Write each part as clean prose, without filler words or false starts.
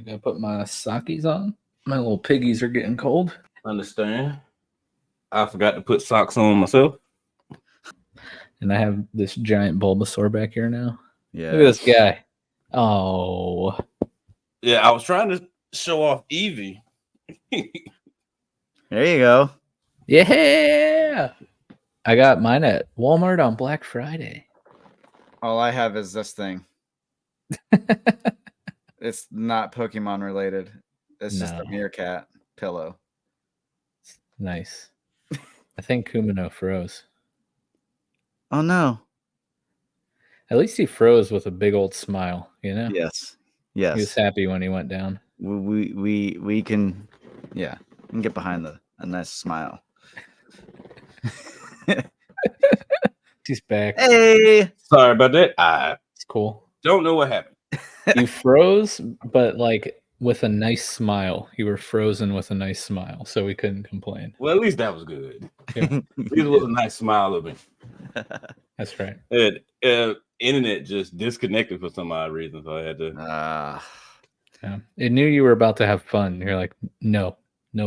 gotta put my sockies on. My little piggies are getting cold. Understand. I forgot to put socks on myself. And I have this giant Bulbasaur back here now. Yeah. Look at this guy. Oh. Yeah, I was trying to show off Eevee. There you go. Yeah. I got mine at Walmart on Black Friday. All I have is this thing. It's not Pokemon related. It's just a meerkat pillow. Nice. I think Kumino froze. Oh no. At least he froze with a big old smile, you know? Yes. He was happy when he went down. We can, yeah, we can get behind a nice smile. He's back. Hey, Sorry about that. It's cool. Don't know what happened. You froze, but like with a nice smile. You were frozen with a nice smile, so we couldn't complain. Well, at least that was good. Yeah. At least it was a nice smile of me. That's right. Internet just disconnected for some odd reason, so I had to. Yeah. It knew you were about to have fun. You're like, no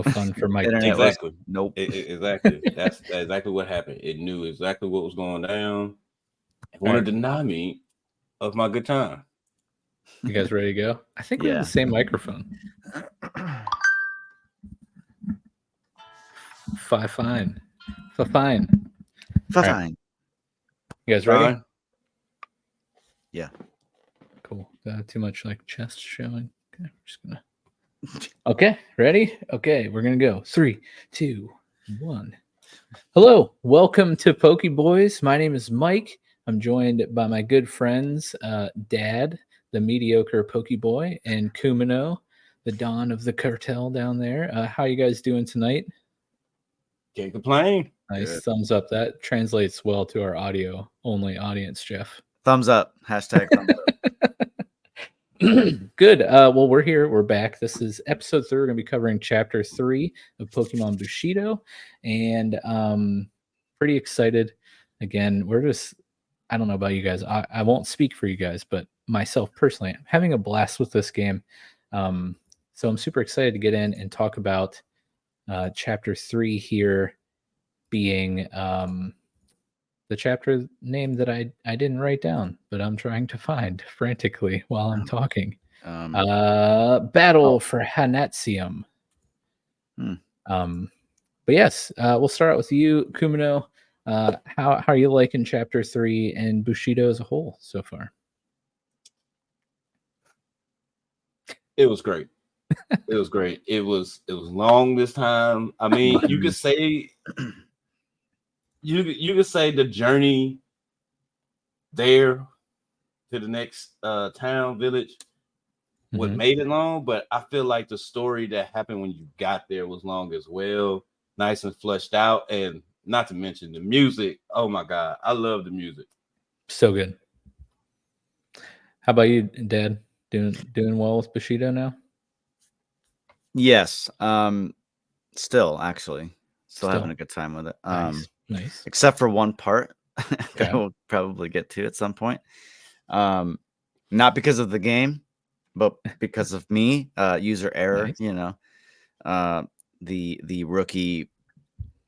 fun for Mike. Exactly. Nope. Exactly. That's exactly what happened. It knew exactly what was going down. It wanted to deny me of my good time. You guys ready to go? I think we have the same microphone. Fine. Fine. Right. You guys ready? Fine. Yeah. Cool. Too much like chest showing. Okay, we're just gonna. Okay, ready? Okay, we're gonna go. 3, 2, 1. Hello, welcome to PokéBoys. My name is Mike. I'm joined by my good friends, Dad, the mediocre Pokeboy, and Kumino, the Don of the cartel down there. How you guys doing tonight? Can't complain. Nice. Good. Thumbs up. That translates well to our audio only audience, Jeff. Thumbs up. Hashtag thumbs up. Good. Well, we're here. We're back. This is episode 3. We're going to be covering chapter 3 of Pokemon Bushido. And pretty excited. Again, I don't know about you guys. I won't speak for you guys, but myself personally, I'm having a blast with this game. So I'm super excited to get in and talk about chapter 3 here being the chapter name that I didn't write down, but I'm trying to find frantically while I'm talking. Battle for Hanatsium. But yes, we'll start out with you, Kumino. How are you liking chapter 3 and Bushido as a whole so far? It was great. It was great. It was long this time. I mean, you could say you could say the journey there to the next town village what made it long, but I feel like the story that happened when you got there was long as well, nice and fleshed out, and not to mention the music. Oh my god, I love the music. So good. How about you, Dad? Doing well with Bushido now? Yes. Still having a good time with it. Nice. Except for one part that we'll probably get to at some point. Not because of the game, but because of me. User error. Nice. You know, the rookie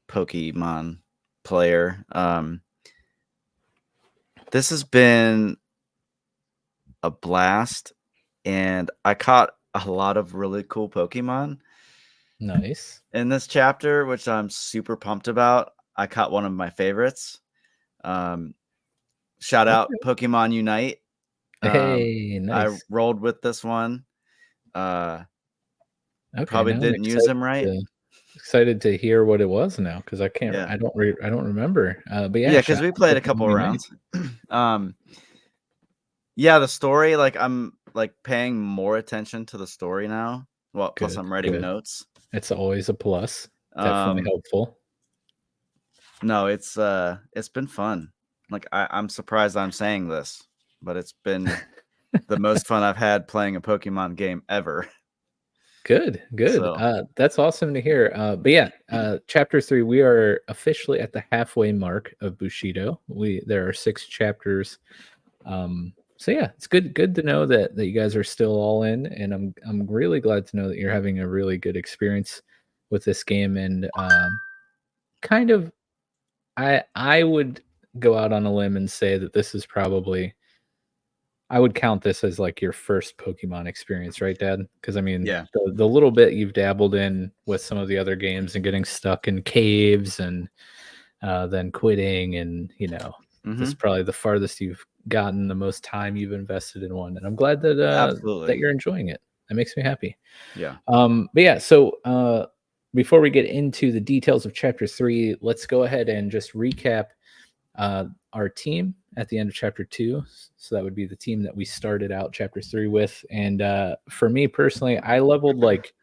Pokemon player. This has been a blast, and I caught a lot of really cool Pokemon. Nice. In this chapter, which I'm super pumped about. I caught one of my favorites. Shout out Pokemon Unite. Hey, nice. I rolled with this one. Okay, probably didn't use him right. Excited to hear what it was now, because I can't. Yeah. I don't remember. But yeah, because we played a couple of rounds. Yeah, the story. Like I'm like paying more attention to the story now. Well, plus I'm writing notes. It's always a plus. Definitely helpful. No, it's been fun. Like I'm surprised I'm saying this, but it's been the most fun I've had playing a Pokemon game ever. Good. So. That's awesome to hear. But yeah, chapter 3, we are officially at the halfway mark of Bushido. There are 6 chapters So yeah, it's good to know that you guys are still all in, and I'm really glad to know that you're having a really good experience with this game. And kind of, I would go out on a limb and say that this is probably, I would count this as like your first Pokemon experience, right, Dad? Because I mean, Yeah. the little bit you've dabbled in with some of the other games and getting stuck in caves and then quitting, and this is probably the farthest you've gotten, the most time you've invested in one. And I'm glad that Absolutely. you're enjoying it. That makes me happy. Yeah. But yeah, so before we get into the details of chapter 3, let's go ahead and just recap our team at the end of chapter 2. So that would be the team that we started out chapter 3 with. And for me personally, I leveled like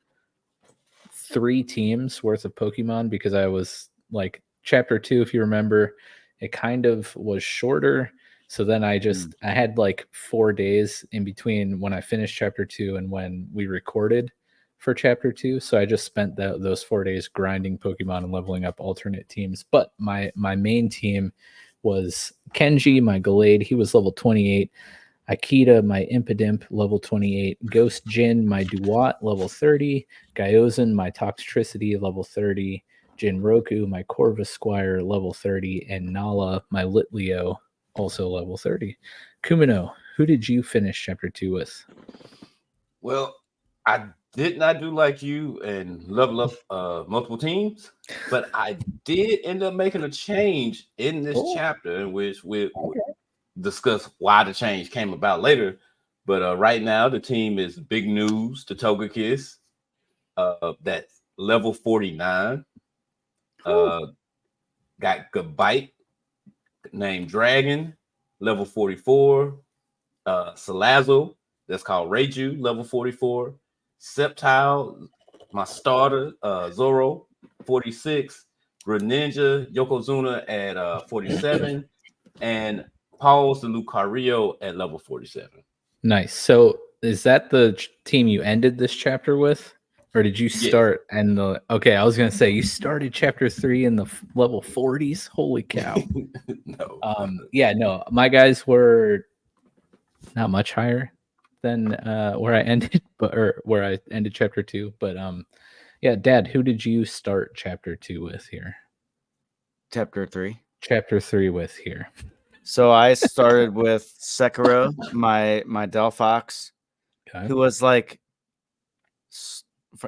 3 teams worth of Pokemon because I was like, chapter 2, if you remember, it kind of was shorter. So then I had like 4 days in between when I finished chapter 2 and when we recorded for chapter 2. So I just spent those 4 days grinding Pokemon and leveling up alternate teams. But my main team was Kenji, my Gallade. He was level 28. Akita, my Impidimp, level 28. Ghost Jin, my Duat, level 30. Gyozan, my Toxtricity, level 30. Jinroku, my Corvusquire, level 30. And Nala, my Litleo, also level 30. Kumino, who did you finish chapter 2 with? Well, I did not do like you and level up multiple teams, but I did end up making a change in this chapter, in which we'll discuss why the change came about later. But right now, the team is Big News to Togekiss. That's level 49. Got Gabite named Dragon, level 44. Salazzle, that's called Reiju, level 44. Sceptile, my starter, Zoro, 46. Greninja, Yokozuna at 47. And Pauls the Lucario at level 47. Nice. So is that the team you ended this chapter with? Or did you start and okay, I was gonna say you started chapter 3 in the level 40s. Holy cow. No. Yeah, no, my guys were not much higher than where I ended, or where I ended chapter 2. But yeah, Dad, who did you start chapter 2 with here? Chapter 3. Chapter 3 with here. So I started with Sekiro, my Delphox, who was like,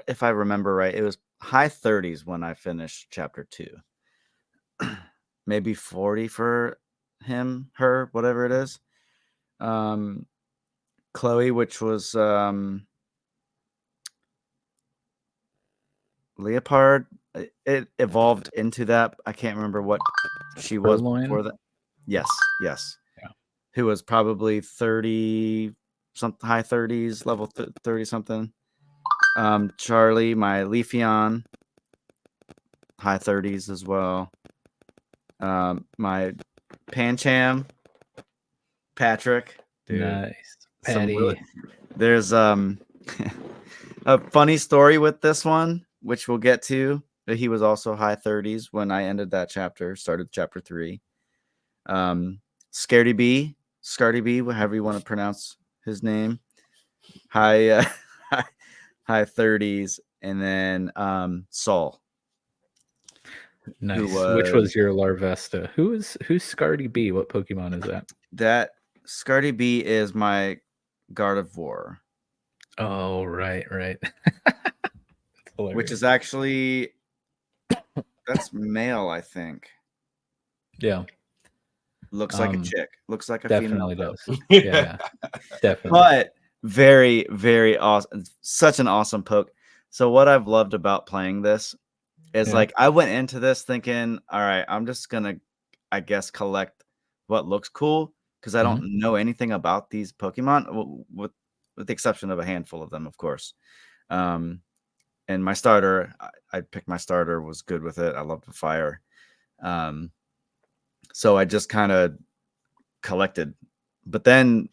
if I remember right, it was high 30s when I finished chapter 2. Maybe 40 for him, her, whatever it is. Chloe, which was Leopard. It evolved into that. I can't remember what she was before that. Yes. Yeah. Who was probably 30 something, high 30s, level 30 something. Charlie, my Leafeon, high 30s as well. My Pancham, Patrick, dude. Nice. Patty. There's a funny story with this one, which we'll get to. He was also high 30s when I ended that chapter, started chapter 3. Scaredy B, however you want to pronounce his name, high 30s, and then Saul. Nice. Which was your Larvesta? Who's Scaredy B? What Pokemon is that? That Scaredy B is my Gardevoir. Oh, right. Which is actually, that's male, I think. Yeah. Looks like a chick. Looks like a definitely female. Does. Yeah, definitely. But very, very awesome. Such an awesome poke. So what I've loved about playing this is like, I went into this thinking, all right, I'm just going to, I guess, collect what looks cool, because I don't know anything about these Pokemon, with the exception of a handful of them, of course. And my starter, I picked my starter, was good with it. I loved the fire. So I just kind of collected, but then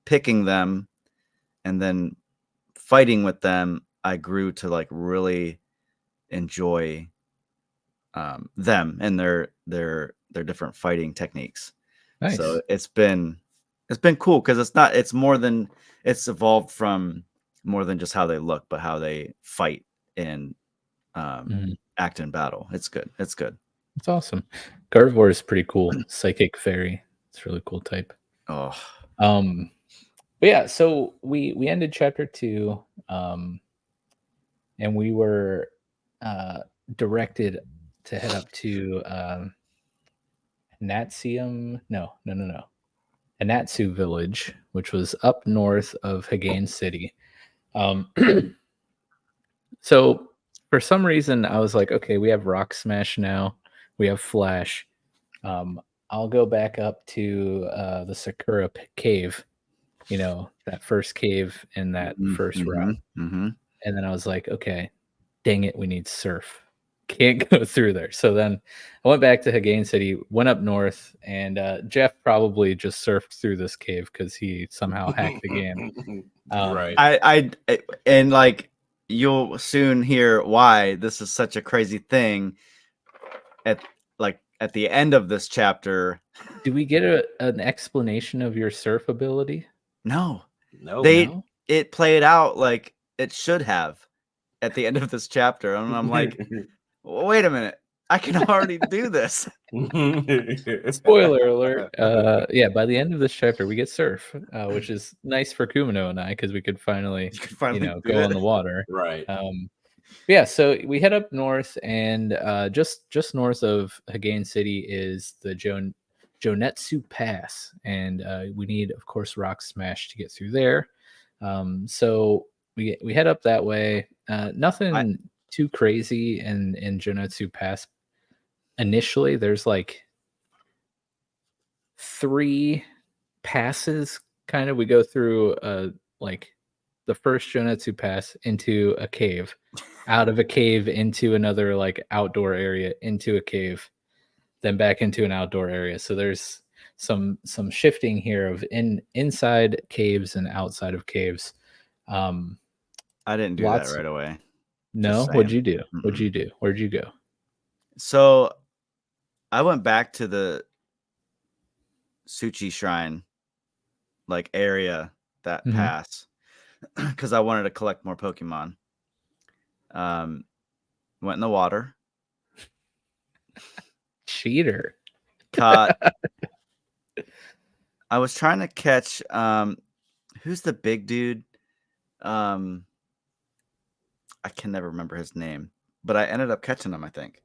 picking them and then fighting with them, I grew to like really enjoy them and their different fighting techniques. Nice. So it's been It's been cool because it's evolved from more than just how they look, but how they fight and act in battle. It's good. It's good. It's awesome. Gardevoir is pretty cool. Psychic fairy. It's a really cool type. Oh, But yeah, so we ended chapter 2, and we were directed to head up to Hanatsium. No. Hanatsu Village, which was up north of Hagain City. So for some reason, I was like, okay, we have Rock Smash now. We have Flash. I'll go back up to the Sakura Cave, that first cave in that first route. And then I was like, okay, dang it, we need Surf. Can't go through there. So then I went back to Hagain City, went up north, and Jeff probably just surfed through this cave because he somehow hacked the game. Right. I and like you'll soon hear why this is such a crazy thing. At the end of this chapter, do we get an explanation of your surf ability? No. It played out like it should have at the end of this chapter, and I'm like, wait a minute, I can already do this. Spoiler alert. Yeah, by the end of this chapter, we get surf, which is nice for Kumino and I because we could finally go on the water. Right. Yeah, so we head up north, and just north of Hagain City is the Jonetsu Pass, and we need, of course, Rock Smash to get through there. So we head up that way. Nothing too crazy in Jonetsu Pass. Initially, there's like 3 passes. Kind of, we go through like the first Jonetsu Pass into a cave, out of a cave into another like outdoor area, into a cave, then back into an outdoor area. So there's some shifting here of inside caves and outside of caves. I didn't do that right away. No, what'd you do? What'd you do? Where'd you go? So I went back to the Tsuchi Shrine like area, that pass, because I wanted to collect more Pokemon. Went in the water. Cheater. Caught. I was trying to catch who's the big dude? I can never remember his name, but I ended up catching him, I think.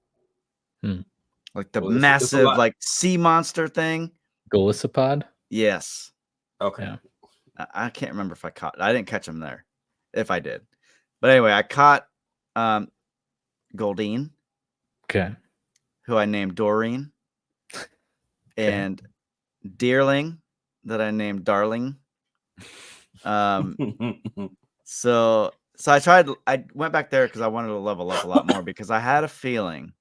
Like the massive like sea monster thing. Golisopod? Yes. Okay. Yeah. I can't remember if I didn't catch him there. If I did. But anyway, I caught Goldeen. Okay. Who I named Doreen. And Deerling that I named Darling. So I went back there because I wanted to level up a lot more because I had a feeling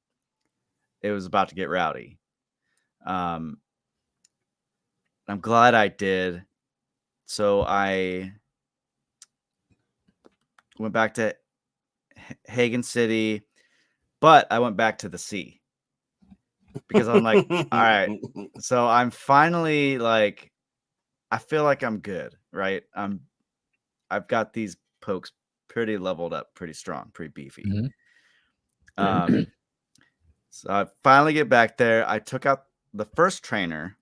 it was about to get rowdy. I'm glad I did. So I went back to Hagen City, but I went back to the sea because I'm like, all right. So I'm finally like, I feel like I'm good, right? I've got these pokes pretty leveled up, pretty strong, pretty beefy. So I finally get back there. I took out the first trainer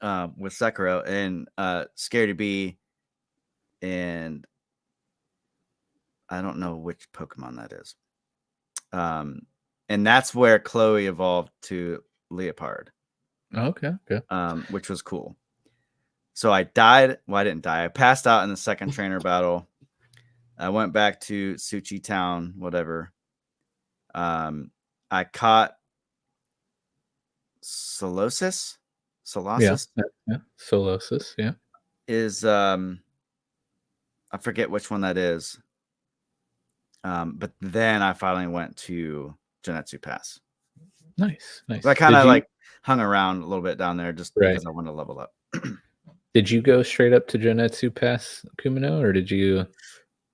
with Sekiro and Scaredy Bee, and I don't know which Pokemon that is. And that's where Chloe evolved to Leopard. Okay. Which was cool. So I died. Well, I didn't die. I passed out in the second trainer battle. I went back to Tsuchi Town, whatever. I caught Solosis. Yeah. Solosis, yeah. Is I forget which one that is. But then I finally went to Jonetsu Pass. Nice. So I kind of like hung around a little bit down there just because I wanted to level up. Did you go straight up to Jonetsu Pass, Kumino, or did you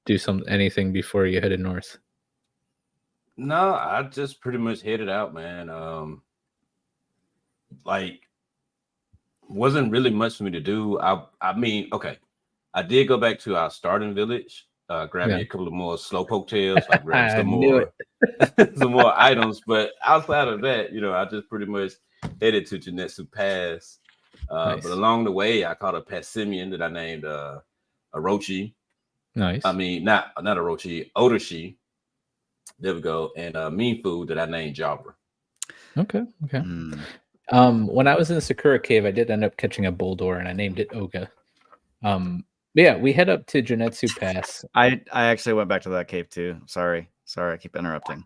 do anything before you headed north? No, I just pretty much headed out, man. Like wasn't really much for me to do. I mean, okay, I did go back to our starting village, grab me a couple of more slowpoke tails. I grabbed I some knew more, some more items. But outside of that, I just pretty much headed to Hanatsu Pass. Nice. But along the way, I caught a Passimian that I named Orochi. Nice. I mean, not Orochi, Otoshi. There we go. And Mean Food that I named Jabra. Okay. When I was in the Sakura Cave, I did end up catching a Boldor, and I named it Oga. Yeah, we head up to Hanatsu Pass. I actually went back to that cave too. Sorry, I keep interrupting.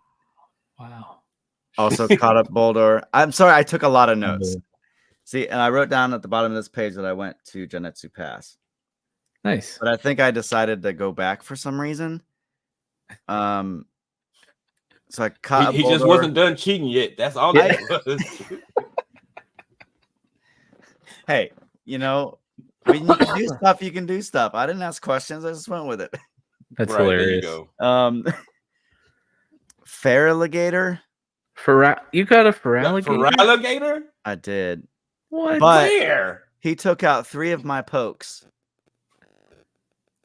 Wow. Also caught up Boldor. I'm sorry, I took a lot of notes. See, and I wrote down at the bottom of this page that I went to Hanatsu Pass. Nice. But I think I decided to go back for some reason. So I caught. He just wasn't done cheating yet. That's all it was. Hey, when you can do stuff, you can do stuff. I didn't ask questions. I just went with it. That's hilarious. There you go. Feraligator. You got a Feraligator? Feraligator? I did. What? But where? He took out 3 of my pokes.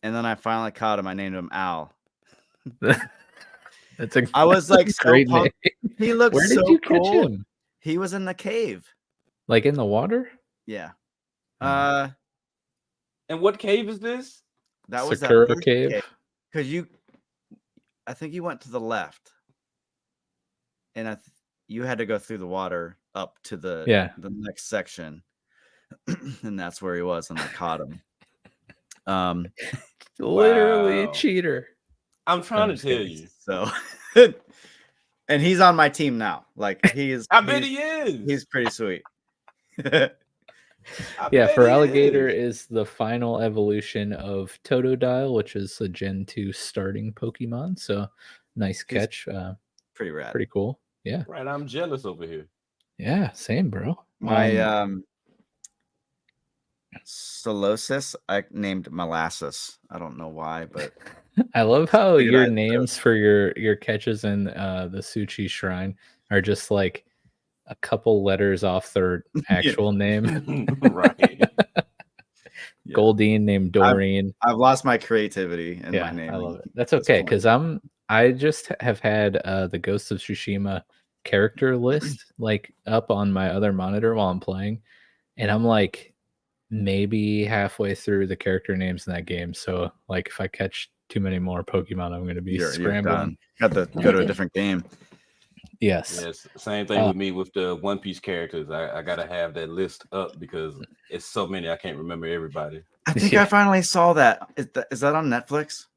And then I finally caught him. I named him Al. I was like, so great name. He looked Where did so you cool. catch him? He was in the cave. Like in the water? Yeah. And what cave is this? That was Sakura that Cave. Because I think you went to the left, and you had to go through the water up to the next section, and that's where he was, and I caught him. Literally a cheater. I'm trying to tell you. So, and he's on my team now. Like he is. I bet he is. He's pretty sweet. Feraligator is the final evolution of Totodile, which is a Gen 2 starting Pokemon. So nice catch. Pretty rad. Pretty cool. Yeah. Right. I'm jealous over here. Yeah, same, bro. My Solosis, I named Molasses. I don't know why, but I love how your names for your catches in the Suchi Shrine are just like a couple letters off their actual name. Right. Goldine named Doreen. I've lost my creativity in my name. I love it. That's okay, because I just have had the Ghost of Tsushima character list like up on my other monitor while I'm playing, and I'm like maybe halfway through the character names in that game. So like if I catch too many more Pokemon, I'm going to be scrambling. Got to go to a different game. Yes. Same thing with me with the One Piece characters. I gotta have that list up because it's so many I can't remember everybody. I think I finally saw that. Is that on Netflix?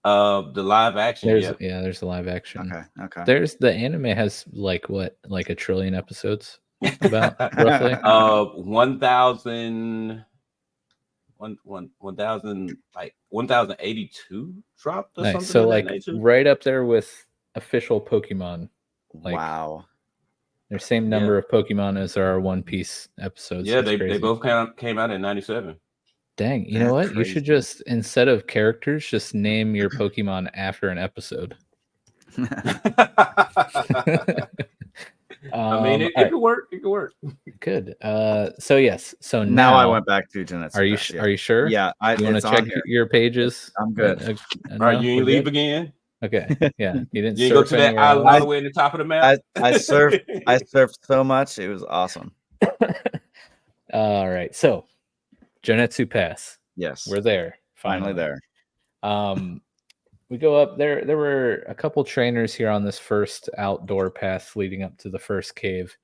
The live action. There's the live action. Okay. There's the anime has like what, like 1 trillion episodes about roughly. 1082 dropped or something. So like right up there with official Pokemon. Like, wow. Their same number of Pokemon as there are One Piece episodes. Yeah, they both came out in 97. Dang, you know what? Crazy. You should just, instead of characters, just name your Pokemon after an episode. I mean, it could work. It could work. Good. So yes. So now I went back to Hanatsu. Are you sure? Yeah. You want to check your pages? I'm good. All right, you ain't leave again. Okay. Yeah. You didn't. You go to that island all the way in the top of the map. I surfed so much. It was awesome. All right. So, Hanatsu Pass. Yes. We're there. Finally there. We go up there. There were a couple trainers here on this first outdoor path leading up to the first cave.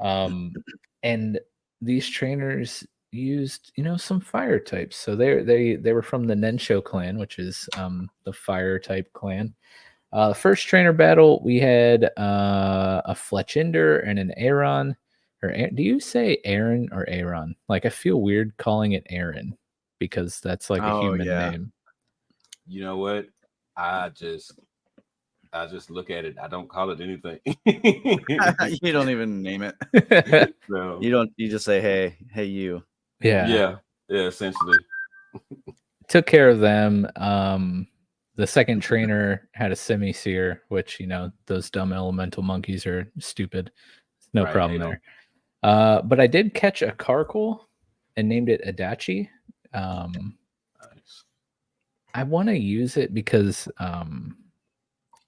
And these trainers used, some fire types. So they were from the Nensho clan, which is the fire type clan. First trainer battle, we had a Fletchinder and an Aaron. Do you say Aaron or Aaron? Like I feel weird calling it Aaron because that's like a human name. You know what? I just look at it. I don't call it anything. You don't even name it. No. You just say, hey, you. Yeah, essentially. Took care of them. The second trainer had a semi-seer, which, those dumb elemental monkeys are stupid. No problem there. But I did catch a Carkle, and named it Adachi. Nice. I want to use it because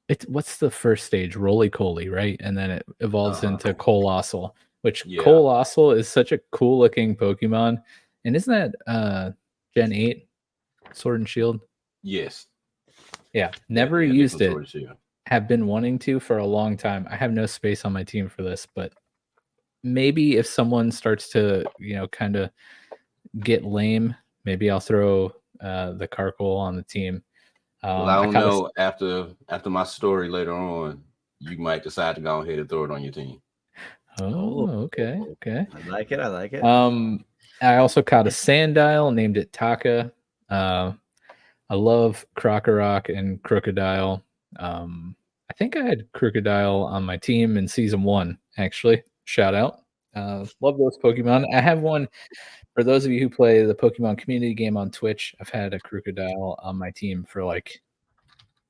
it's what's the first stage? Roly-Coly, right? And then it evolves into Colossal, which Colossal is such a cool looking Pokemon. And isn't that Gen 8 Sword and Shield? Yes. Yeah, never used it. Sword and Shield. Have been wanting to for a long time. I have no space on my team for this, but maybe if someone starts to, kind of get lame, maybe I'll throw the Carkol on the team. Well, I don't know. After my story later on, you might decide to go ahead and throw it on your team. Oh, okay. I like it. I also caught a Sandile, named it Taka. I love Crocorock and Crocodile. I think I had Crocodile on my team in season 1, actually. Shout out. Love those Pokemon. I have one for those of you who play the Pokemon community game on Twitch. I've had a Crocodile on my team for like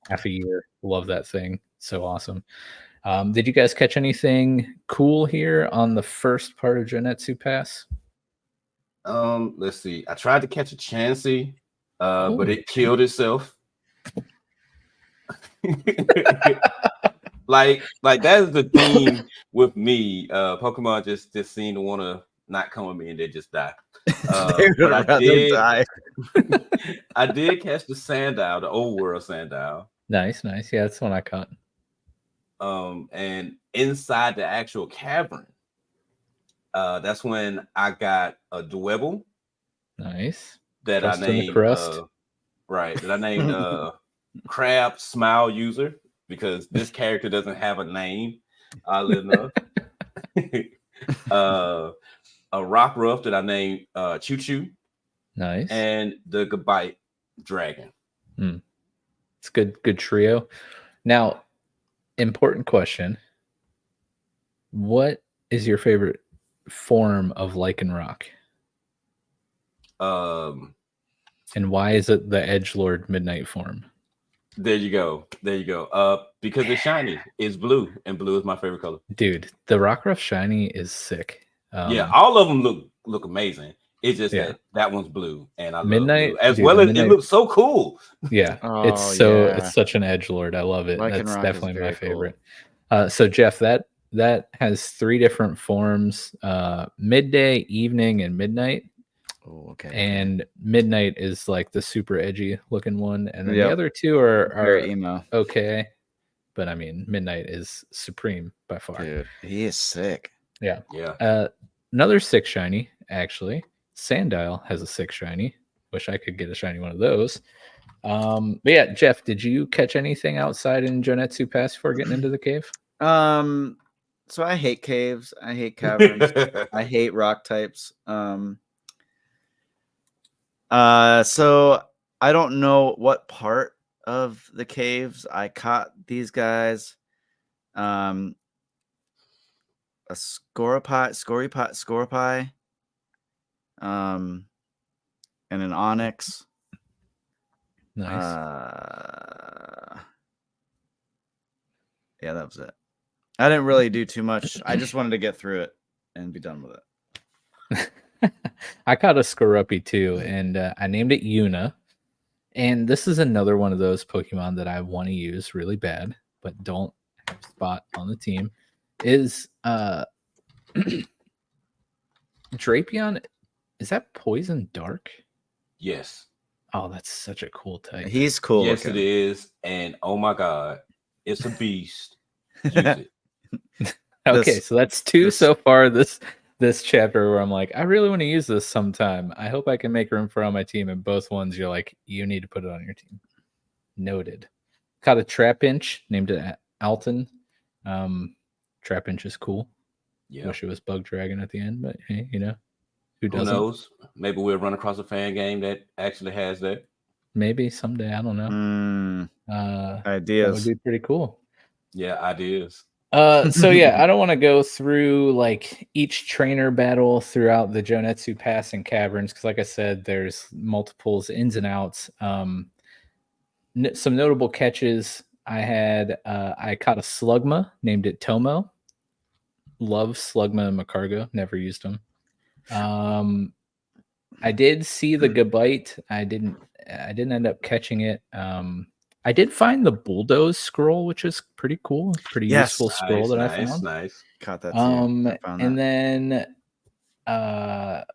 half a year. Love that thing. So awesome. Did you guys catch anything cool here on the first part of Hanatsu Pass? Let's see. I tried to catch a Chansey, but it killed itself. like that is the theme with me. Pokemon just seem to want to not come with me and they just die. But I did die. I did catch the Sandile, the old world Sandile. Nice. Yeah, that's the one I caught. And inside the actual cavern, that's when I got a Dwebble. Nice. That Crust I named in the crust. That I named Crab Smile User, because this character doesn't have a name, oddly enough. A Rockruff that I named Choo Choo. Nice. And the Gabite Dragon. It's good trio. Now, important question. What is your favorite form of Lycanroc? And why is it the Edgelord Midnight form? There you go. Because it's shiny. It's blue, and blue is my favorite color. Dude, the Rockruff shiny is sick. Yeah, all of them look amazing. It's just that one's blue, and I Midnight, love blue. As well as Midnight, it looks so cool. Yeah, it's such an edgelord. I love it. That's definitely my favorite. Cool. So Jeff, that has 3 different forms: midday, evening, and midnight. Oh, okay. And midnight is like the super edgy looking one, and then the other 2 are very emo. Okay, but I mean, midnight is supreme by far. Dude, he is sick. Yeah. Another 6 shiny, actually. Sandile has a 6 shiny. Wish I could get a shiny one of those. But yeah, Jeff, did you catch anything outside in Hanatsu Pass before getting into the cave? So I hate caves. I hate caverns. I hate rock types. So I don't know what part of the caves I caught these guys. A Scorpie, and an Onyx. Nice. Yeah, that was it. I didn't really do too much. I just wanted to get through it and be done with it. I caught a Skorupi too, and I named it Yuna. And this is another one of those Pokemon that I want to use really bad, but don't have a spot on the team. Is Drapion, is that Poison Dark? Yes. Oh, that's such a cool type. He's cool. Yes, it is. And oh my God, it's a beast. Use it. Okay, so that's 2 so far this chapter where I'm like, I really want to use this sometime. I hope I can make room for it on my team. And both ones, you're like, you need to put it on your team. Noted. Caught a Trapinch, named it Alton. Trapinch is cool. Yeah. Wish it was Bug Dragon at the end, but hey, who doesn't? Who knows? Maybe we'll run across a fan game that actually has that. Maybe someday. I don't know. Ideas. That would be pretty cool. Yeah, ideas. So yeah, I don't want to go through like each trainer battle throughout the Hanatsu Pass and caverns because, like I said, there's multiples, ins and outs. Some notable catches. I caught a Slugma, named it Tomo. Love Slugma and Macargo. Never used them. I did see the Gabite. I didn't end up catching it. I did find the bulldoze scroll, which is pretty cool. It's a pretty useful scroll that I found. Nice. Caught that too. I found And that. then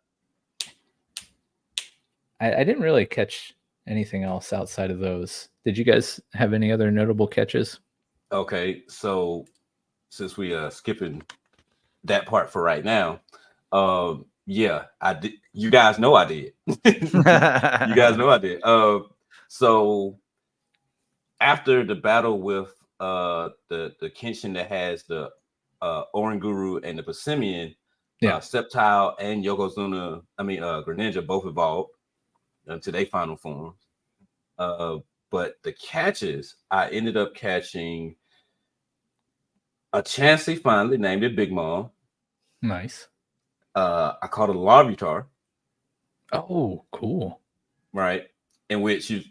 I didn't really catch anything else outside of those. Did you guys have any other notable catches? Okay, so since we skipping that part for right now, yeah, I did. You guys know I did. You guys know I did. So after the battle with the Kenshin that has the Oranguru and the Passimian, Sceptile and Yokozuna, Greninja both evolved to their final forms. But the catches, I ended up catching a Chansey finally, named it Big Mom. Nice. I caught a Larvitar. Oh, cool. Right. In which you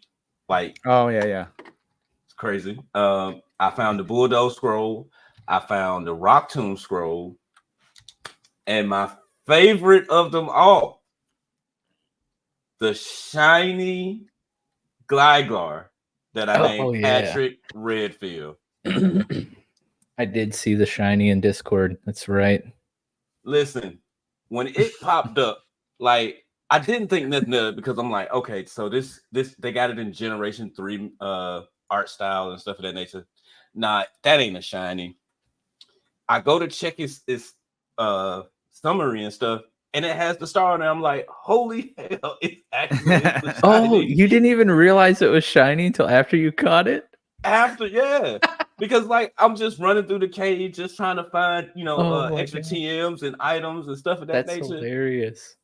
like. Oh, yeah. It's crazy. I found the Bulldoze scroll. I found the Rock Tomb scroll. And my favorite of them all, the shiny Gligar that I named Patrick Redfield. I did see the shiny in Discord. That's right. Listen, when it popped up, like I didn't think nothing of it because I'm like, okay, so this they got it in Generation 3 art style and stuff of that nature. Nah, that ain't a shiny. I go to check its summary and stuff, and it has the star on there. I'm like, holy hell, it's actually the shiny. Oh, you didn't even realize it was shiny until after you caught it? After, yeah. Because like I'm just running through the cage, just trying to find, extra TMs and items and stuff of that nature. That's hilarious.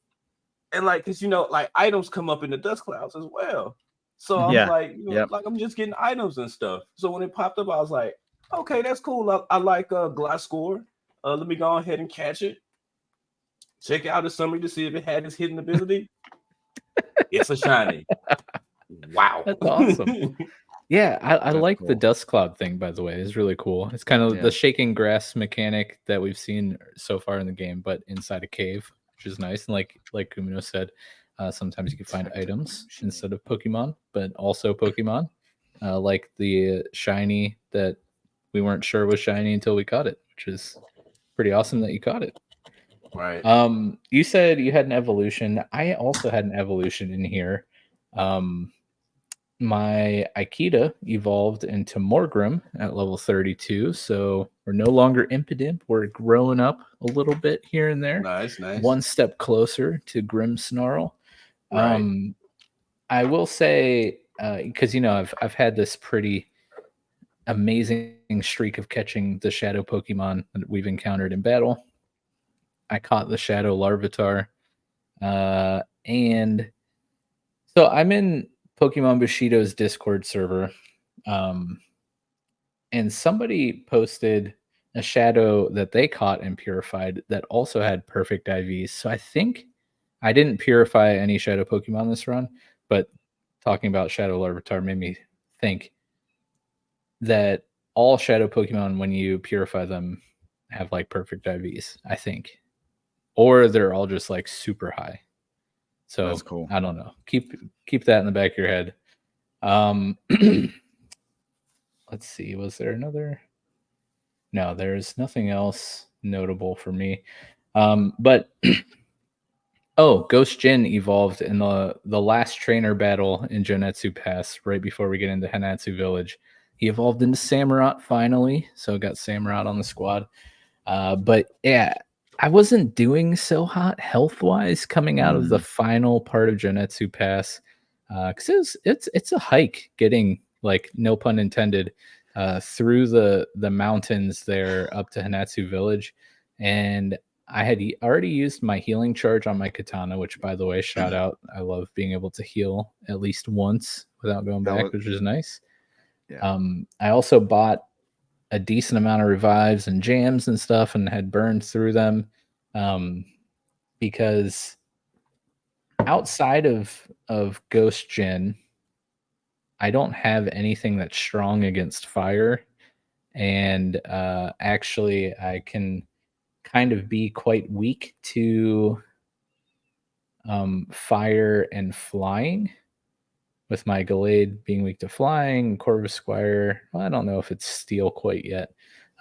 And like, because like items come up in the dust clouds as well. So I'm like, like I'm just getting items and stuff. So when it popped up, I was like, okay, that's cool. I like Gliscor. Let me go ahead and catch it. Check out the summary to see if it had its hidden ability. It's a shiny. Wow. That's awesome. Yeah, I like the dust cloud thing, by the way. It's really cool. It's kind of the shaking grass mechanic that we've seen so far in the game, but inside a cave, which is nice. And like Kumino said, sometimes you can find items instead of Pokemon, but also Pokemon, like the shiny that we weren't sure was shiny until we caught it, which is pretty awesome that you caught it. Right. You said you had an evolution. I also had an evolution in here. My Aikida evolved into Morgrim at level 32, so we're no longer Impidimp. We're growing up a little bit here and there. Nice. One step closer to Grimmsnarl. Right. I will say, because I've had this pretty amazing streak of catching the shadow Pokemon that we've encountered in battle. I caught the shadow Larvitar, and so I'm in Pokemon Bushido's Discord server, and somebody posted a shadow that they caught and purified that also had perfect IVs. So I think I didn't purify any shadow Pokemon this run, but talking about shadow Larvitar made me think that all shadow Pokemon, when you purify them, have like perfect IVs, I think, or they're all just like super high. So that's cool. I don't know. Keep that in the back of your head. Let's see. Was there another? No, there's nothing else notable for me. But Ghost Jin evolved in the last trainer battle in Jonetsu Pass, right before we get into Hanatsu Village. He evolved into Samurott finally, so got Samurott on the squad. But yeah, I wasn't doing so hot health-wise coming out of the final part of Jonetsu Pass, because it's a hike getting, like, no pun intended, through the mountains there up to Hanatsu Village, and I had already used my healing charge on my katana, which, by the way, shout out. I love being able to heal at least once without going back, which is nice. Yeah. I also bought a decent amount of revives and jams and stuff and had burned through them, because outside of Ghost Jin, I don't have anything that's strong against fire, and actually I can kind of be quite weak to fire and flying, with my Gallade being weak to flying, Corvus Squire. Well, I don't know if it's steel quite yet,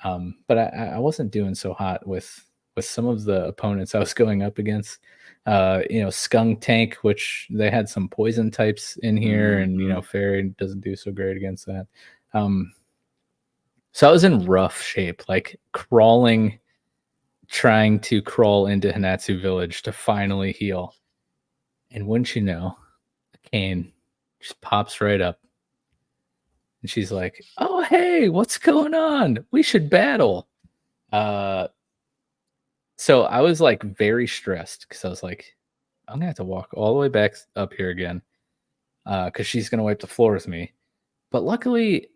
but I wasn't doing so hot with some of the opponents I was going up against. Skunk Tank, which they had some poison types in here, and Fairy doesn't do so great against that. So I was in rough shape, like trying to crawl into Hanatsu Village to finally heal. And wouldn't you know, Kane just pops right up. And she's like, "Oh, hey, what's going on? We should battle." So I was like very stressed because I was like, I'm gonna have to walk all the way back up here again because she's gonna wipe the floor with me. But luckily,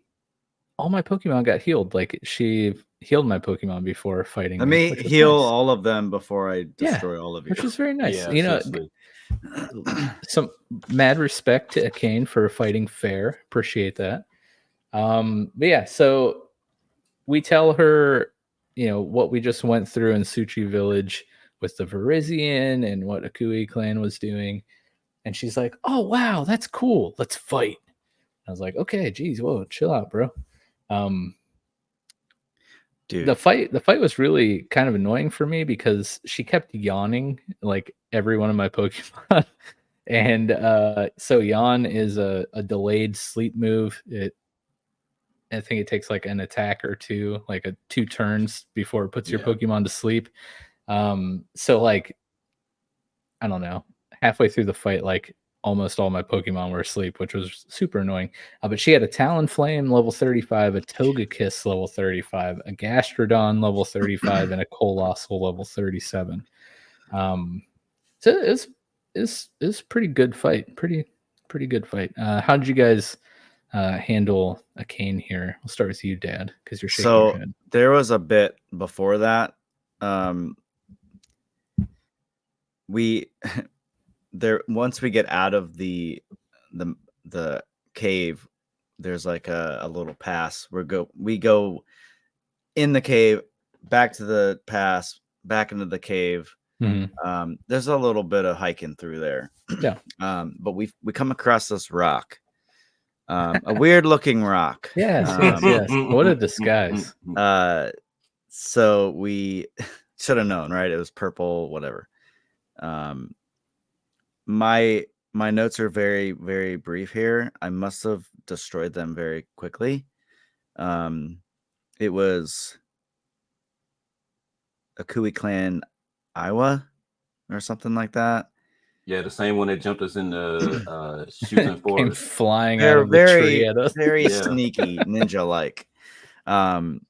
all my Pokemon got healed. Like she healed my Pokemon before fighting Let me, me which was heal nice. all of them before I destroy all of you. Which was very nice. Yeah, Some mad respect to Akane for fighting fair. Appreciate that. But yeah, so we tell her, what we just went through in Suchi Village with the Virizion and what Akui Clan was doing. And she's like, "Oh, wow, that's cool. Let's fight." I was like, "Okay, geez, whoa, chill out, bro." Dude, the fight was really kind of annoying for me because she kept yawning like every one of my Pokemon. And so yawn is a delayed sleep move. I think it takes like an attack or two, like 2 turns before it puts your Pokemon to sleep. So like, I don't know, halfway through the fight, like almost all my Pokemon were asleep, which was super annoying. But she had a Talonflame level 35, a Togekiss level 35, a Gastrodon level 35, and a Colossal level 37. So it's pretty good fight. Pretty good fight. How did you guys handle Akane here? We'll start with you, Dad, because you're shaking your head. There was a bit before that. Once we get out of the cave, there's like a little pass. We go in the cave, back to the pass, back into the cave. Mm-hmm. There's a little bit of hiking through there. Yeah. But we come across this rock. A weird looking rock. Yes. What a disguise. So we should have known, right? It was purple, whatever. My notes are very, very brief here. I must have destroyed them very quickly. It was Akui Clan Iowa or something like that. Yeah, the same one that jumped us in the shooting forest. Came flying out of the tree at us. Very sneaky, ninja-like. And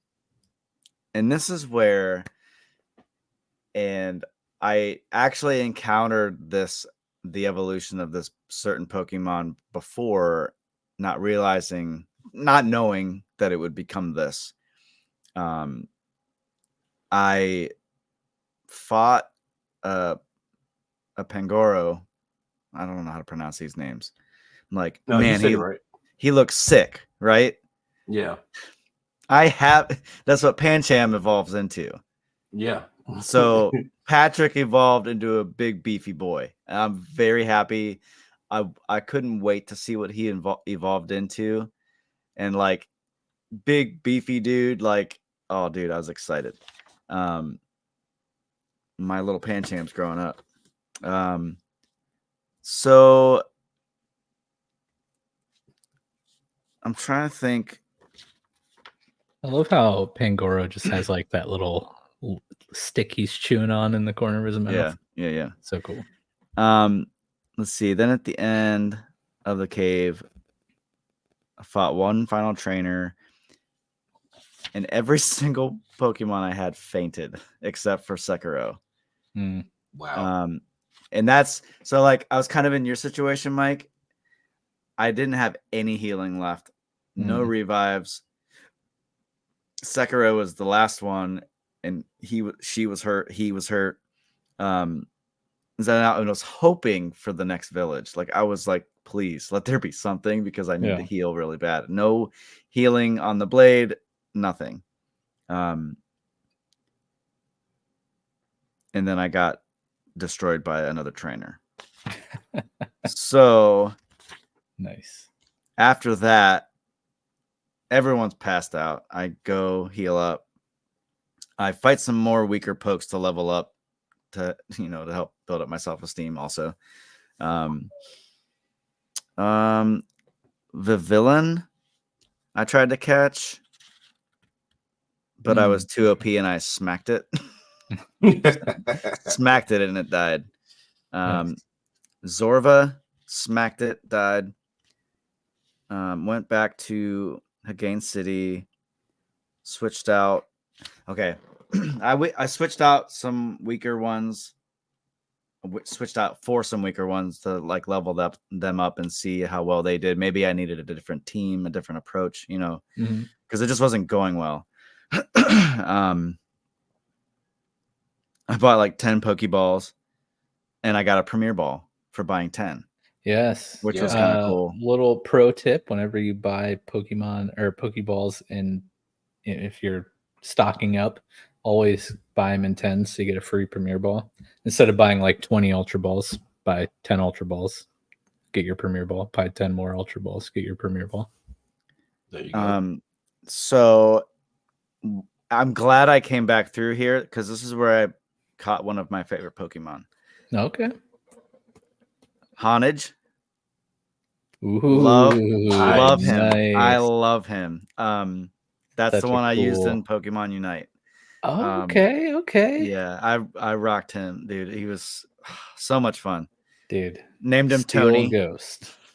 this is where, and I actually encountered the evolution of this certain Pokemon before, not knowing that it would become this. I fought a Pangoro. I don't know how to pronounce these names. I'm like, no, man, he looks sick, right? Yeah. That's what Pancham evolves into. Yeah. So Patrick evolved into a big beefy boy. I'm very happy. I couldn't wait to see what he evolved into. And like big beefy dude, like, oh dude, I was excited. My little Pancham's growing up. So I'm trying to think. I love how Pangoro just has like that little stick he's chewing on in the corner of his mouth. Yeah. So cool. Let's see. Then at the end of the cave, I fought one final trainer, and every single Pokemon I had fainted except for Sekiro. Wow. And that's so like I was kind of in your situation, Mike. I didn't have any healing left, no revives. Sekiro was the last one, and she was hurt. He was hurt. And I was hoping for the next village. Like I was like, please let there be something because I need to heal really bad. No healing on the blade, nothing. And then I got destroyed by another trainer. So Nice. after that, everyone's passed out. I go heal up. I fight some more weaker pokes to level up to help build up my self-esteem also. The villain I tried to catch, but I was too OP and I smacked it. Smacked it and it died. Nice. Zorva smacked it, died. Went back to Hagain City, switched out. Okay. I switched out some weaker ones. Switched out for some weaker ones to like level them up and see how well they did. Maybe I needed a different team, a different approach, because it just wasn't going well. I bought like 10 Pokeballs and I got a Premier Ball for buying 10. Yes. Which was kind of cool. Little pro tip, whenever you buy Pokemon or Pokeballs, and if you're stocking up, always buy them in 10s so you get a free Premier Ball. Instead of buying like 20 Ultra Balls, buy 10 Ultra Balls, get your Premier Ball. Buy 10 more Ultra Balls, get your Premier Ball. There you go. So I'm glad I came back through here because this is where I caught one of my favorite Pokemon. Okay. Honage. Ooh, love him. nice. I love him. That's Such the a one I used cool- in Pokemon Unite. Oh, okay. Yeah, I rocked him, dude. He was so much fun. Dude. Named him Steel Tony.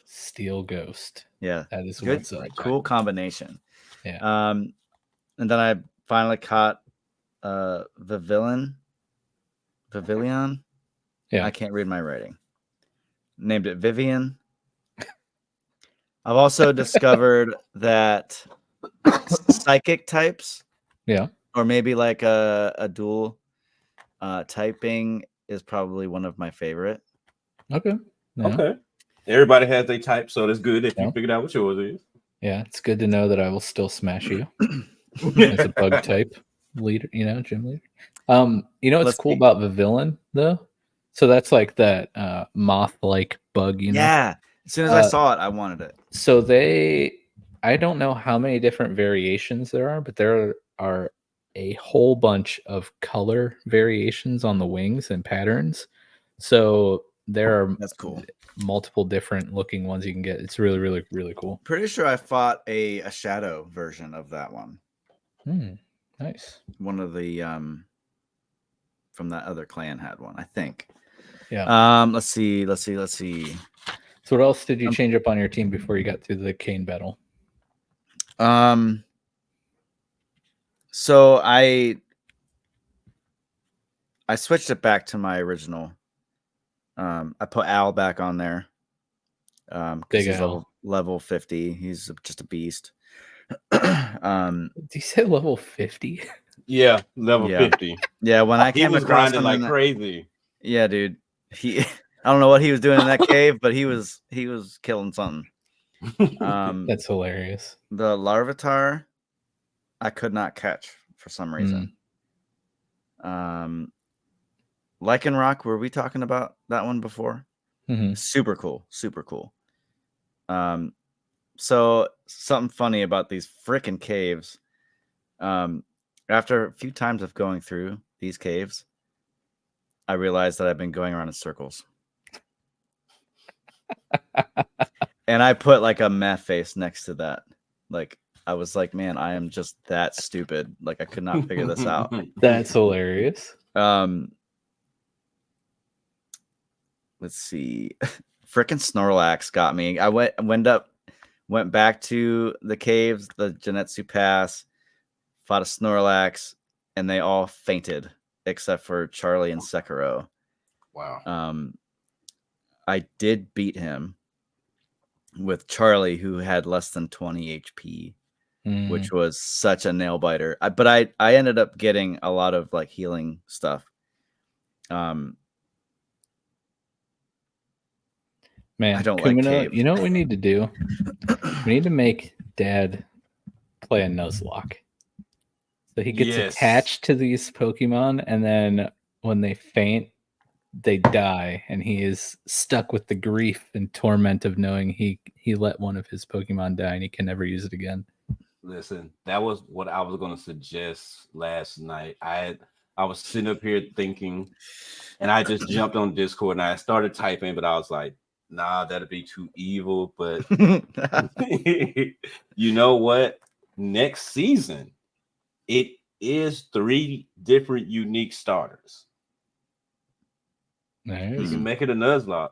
Steel Ghost. Yeah. That is Good, what's up. cool combination. Yeah. And then I finally caught Vivillon. Yeah. I can't read my writing. Named it Vivian. I've also discovered that psychic types, or maybe like a dual typing is probably one of my favorite. Okay. Yeah. Okay. Everybody has their type, so that's good if you figured out what yours is. Yeah, it's good to know that I will still smash you as a bug type leader, gym leader. What's cool about the villain though? So that's like that moth-like bug, Yeah. As soon as I saw it, I wanted it. So I don't know how many different variations there are, but there are a whole bunch of color variations on the wings and patterns. So there are that's cool. Multiple different looking ones you can get. It's really, really, really cool. Pretty sure I fought a shadow version of that one. Nice. One of the from that other clan had one, I think. Yeah. Let's see. So what else did you change up on your team before you got through the cane battle? So I switched it back to my original. I put Al back on there. Because he's level 50. He's just a beast. Did you say level 50? Yeah, level 50. Yeah, when I came he was across grinding like crazy. Yeah, dude. I don't know what he was doing in that cave, but he was killing something. That's hilarious. The Larvitar, I could not catch for some reason. Lycanroc, were we talking about that one before? Super cool. So something funny about these freaking caves. After a few times of going through these caves, I realized that I've been going around in circles. And I put like a meh face next to that. Like, I was like, man, I am just that stupid. Like, I could not figure this out. That's hilarious. Let's see. Frickin' Snorlax got me. I went back to the caves, the Genetsu Pass, fought a Snorlax, and they all fainted except for Charlie and Sekiro. Wow. I did beat him with Charlie, who had less than 20 HP, which was such a nail biter. But I ended up getting a lot of like healing stuff. Man, I don't Kumino, like cave. You know what we need to do? We need to make Dad play a Nuzlocke. So he gets attached to these Pokemon, and then when they faint, they die, and he is stuck with the grief and torment of knowing he let one of his Pokemon die and he can never use it again. Listen, that was what I was gonna suggest last night. I was sitting up here thinking, and I just jumped on Discord and I started typing, but I was like, nah, that'd be too evil. But you know what? Next season, it is 3 different unique starters. Nice. You can make it a Nuzlocke.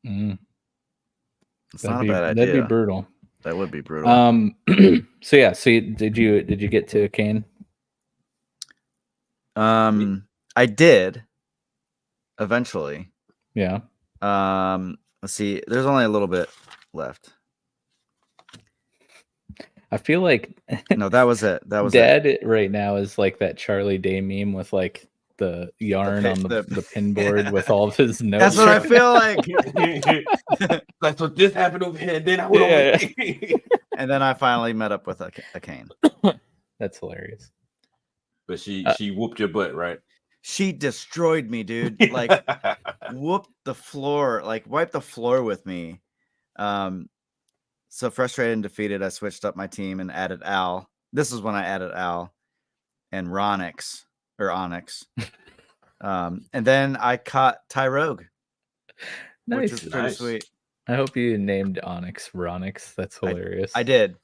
It's not a bad idea. That'd be brutal. That would be brutal. So yeah, so did you get to Kane? I did eventually. Yeah. Let's see. There's only a little bit left. I feel like no, that was it. That was Dad it. Right now is like that Charlie Day meme with like the yarn on the pinboard with all of his notes. That's what I feel like. Like, so this happened over here, and then I went over here. And then I finally met up with a Kane. That's hilarious. But she whooped your butt, right? She destroyed me, dude. Like whooped the floor, like wiped the floor with me. So frustrated and defeated, I switched up my team and added Al. This is when I added Al and Onyx. And then I caught Tyrogue, Nice. which was pretty sweet. I hope you named Onyx Ronix. That's hilarious. I did.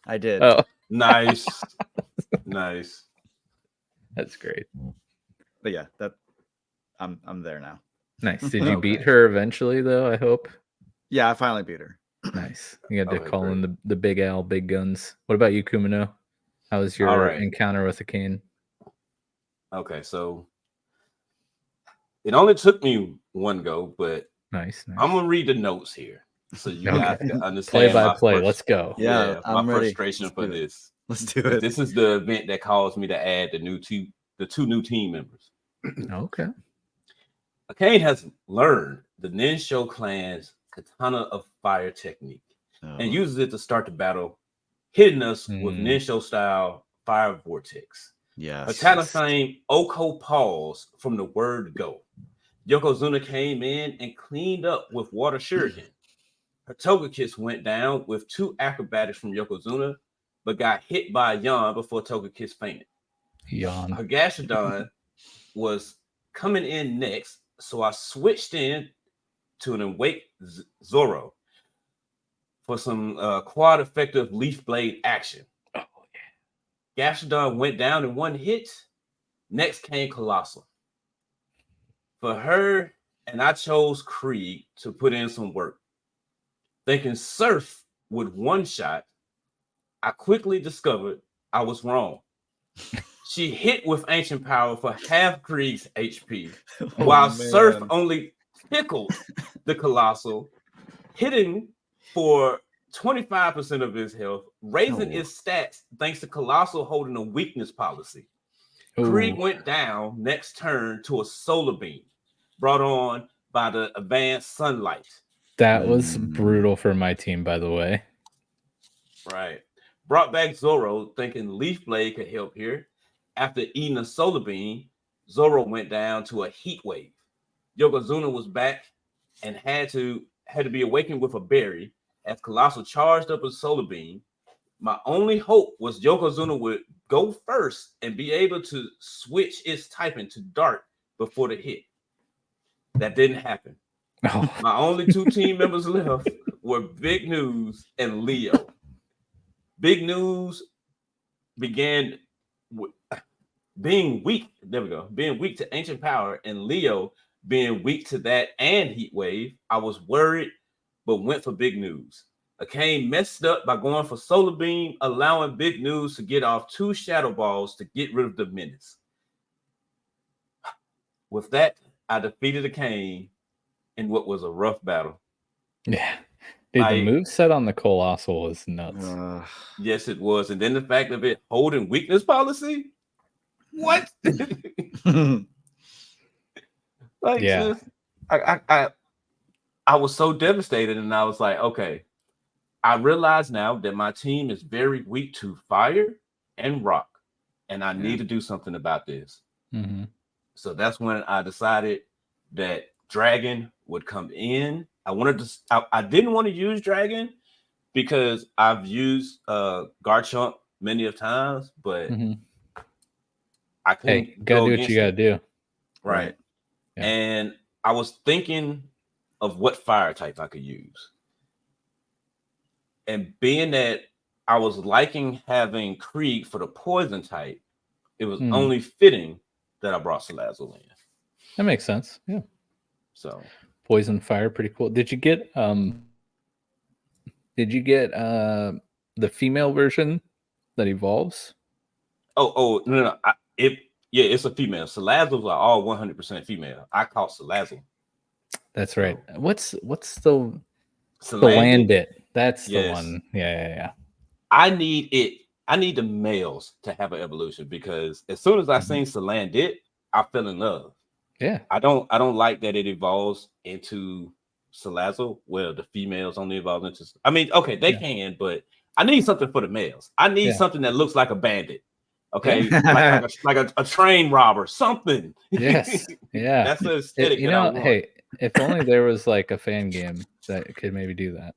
Oh, nice. Nice. That's great. But yeah, I'm there now. Nice. Did you beat her eventually, though? I hope. Yeah, I finally beat her. Nice. You had to call in the big Al, big guns. What about you, Kumino? How was your encounter with the Kane? Okay, so it only took me one go, but nice. I'm gonna read the notes here so you guys can understand. Play by play. Let's go. Yeah, my frustration for this. Let's do it. This is the event that caused me to add the 2 new team members. Okay. Akane has learned the Ninsho clan's Katana of Fire technique and uses it to start the battle, hitting us with Ninsho style fire vortex. Yes. Katana fame Oko paused from the word go. Yokozuna came in and cleaned up with water shuriken. Her Togekiss went down with 2 acrobatics from Yokozuna, but got hit by a yawn before Togekiss fainted. Yawn. Her Gashadon was coming in next, so I switched in to an Awake Zoro for some quad effective Leaf Blade action. Oh, yeah. Gashadon went down in 1 hit. Next came Colossal. For her, and I chose Krieg to put in some work. Thinking Surf would one-shot, I quickly discovered I was wrong. She hit with Ancient Power for half Krieg's HP, while Surf only tickled the Colossal, hitting for 25% of his health, raising its stats thanks to Colossal holding a weakness policy. Krieg went down next turn to a Solar Beam, brought on by the Advanced Sunlight. That was brutal for my team, by the way. Right. Brought back Zoro, thinking Leaf Blade could help here. After eating a Solar Beam, Zoro went down to a Heat Wave. Yokozuna was back and had to be awakened with a berry. As Colossal charged up a Solar Beam, my only hope was Yokozuna would go first and be able to switch its typing to Dark before the hit. That didn't happen. Oh. My only 2 team members left were Big News and Leo. Big News began being weak. There we go. Being weak to Ancient Power, and Leo being weak to that and Heat Wave. I was worried, but went for Big News. Akane messed up by going for Solar Beam, allowing Big News to get off 2 Shadow Balls to get rid of the menace. With that, I defeated Akane in what was a rough battle. Yeah. Dude, the moveset on the Colossal was nuts. Yes, it was. And then the fact of it holding weakness policy? What? Like, yeah. I was so devastated, and I was like, okay, I realize now that my team is very weak to fire and rock, and I need to do something about this. Mm-hmm. So that's when I decided that dragon would come in. I didn't want to use dragon because I've used Garchomp many of times, but I couldn't Hey, gotta go do what you against gotta it. do. Right. Yeah. And I was thinking of what fire type I could use. And being that I was liking having Krieg for the poison type, it was only fitting that I brought Salazzle in. That makes sense. Yeah. So poison fire, pretty cool. Did you get the female version that evolves? Oh no. It's a female. Salazzles are all 100% female. I caught Salazzle. That's right. What's the Salandit? Landit? That's Yes. the one. Yeah. I need it. I need the males to have an evolution because as soon as I seen Salandit, I fell in love. Yeah. I don't like that it evolves into Salazzle. Well, the females only evolve into. I mean, okay, they can, but I need something for the males. I need something that looks like a bandit. Okay, like a train robber, something. Yes. Yeah. That's the aesthetic you that I know, want. hey, if only there was like a fan game that could maybe do that.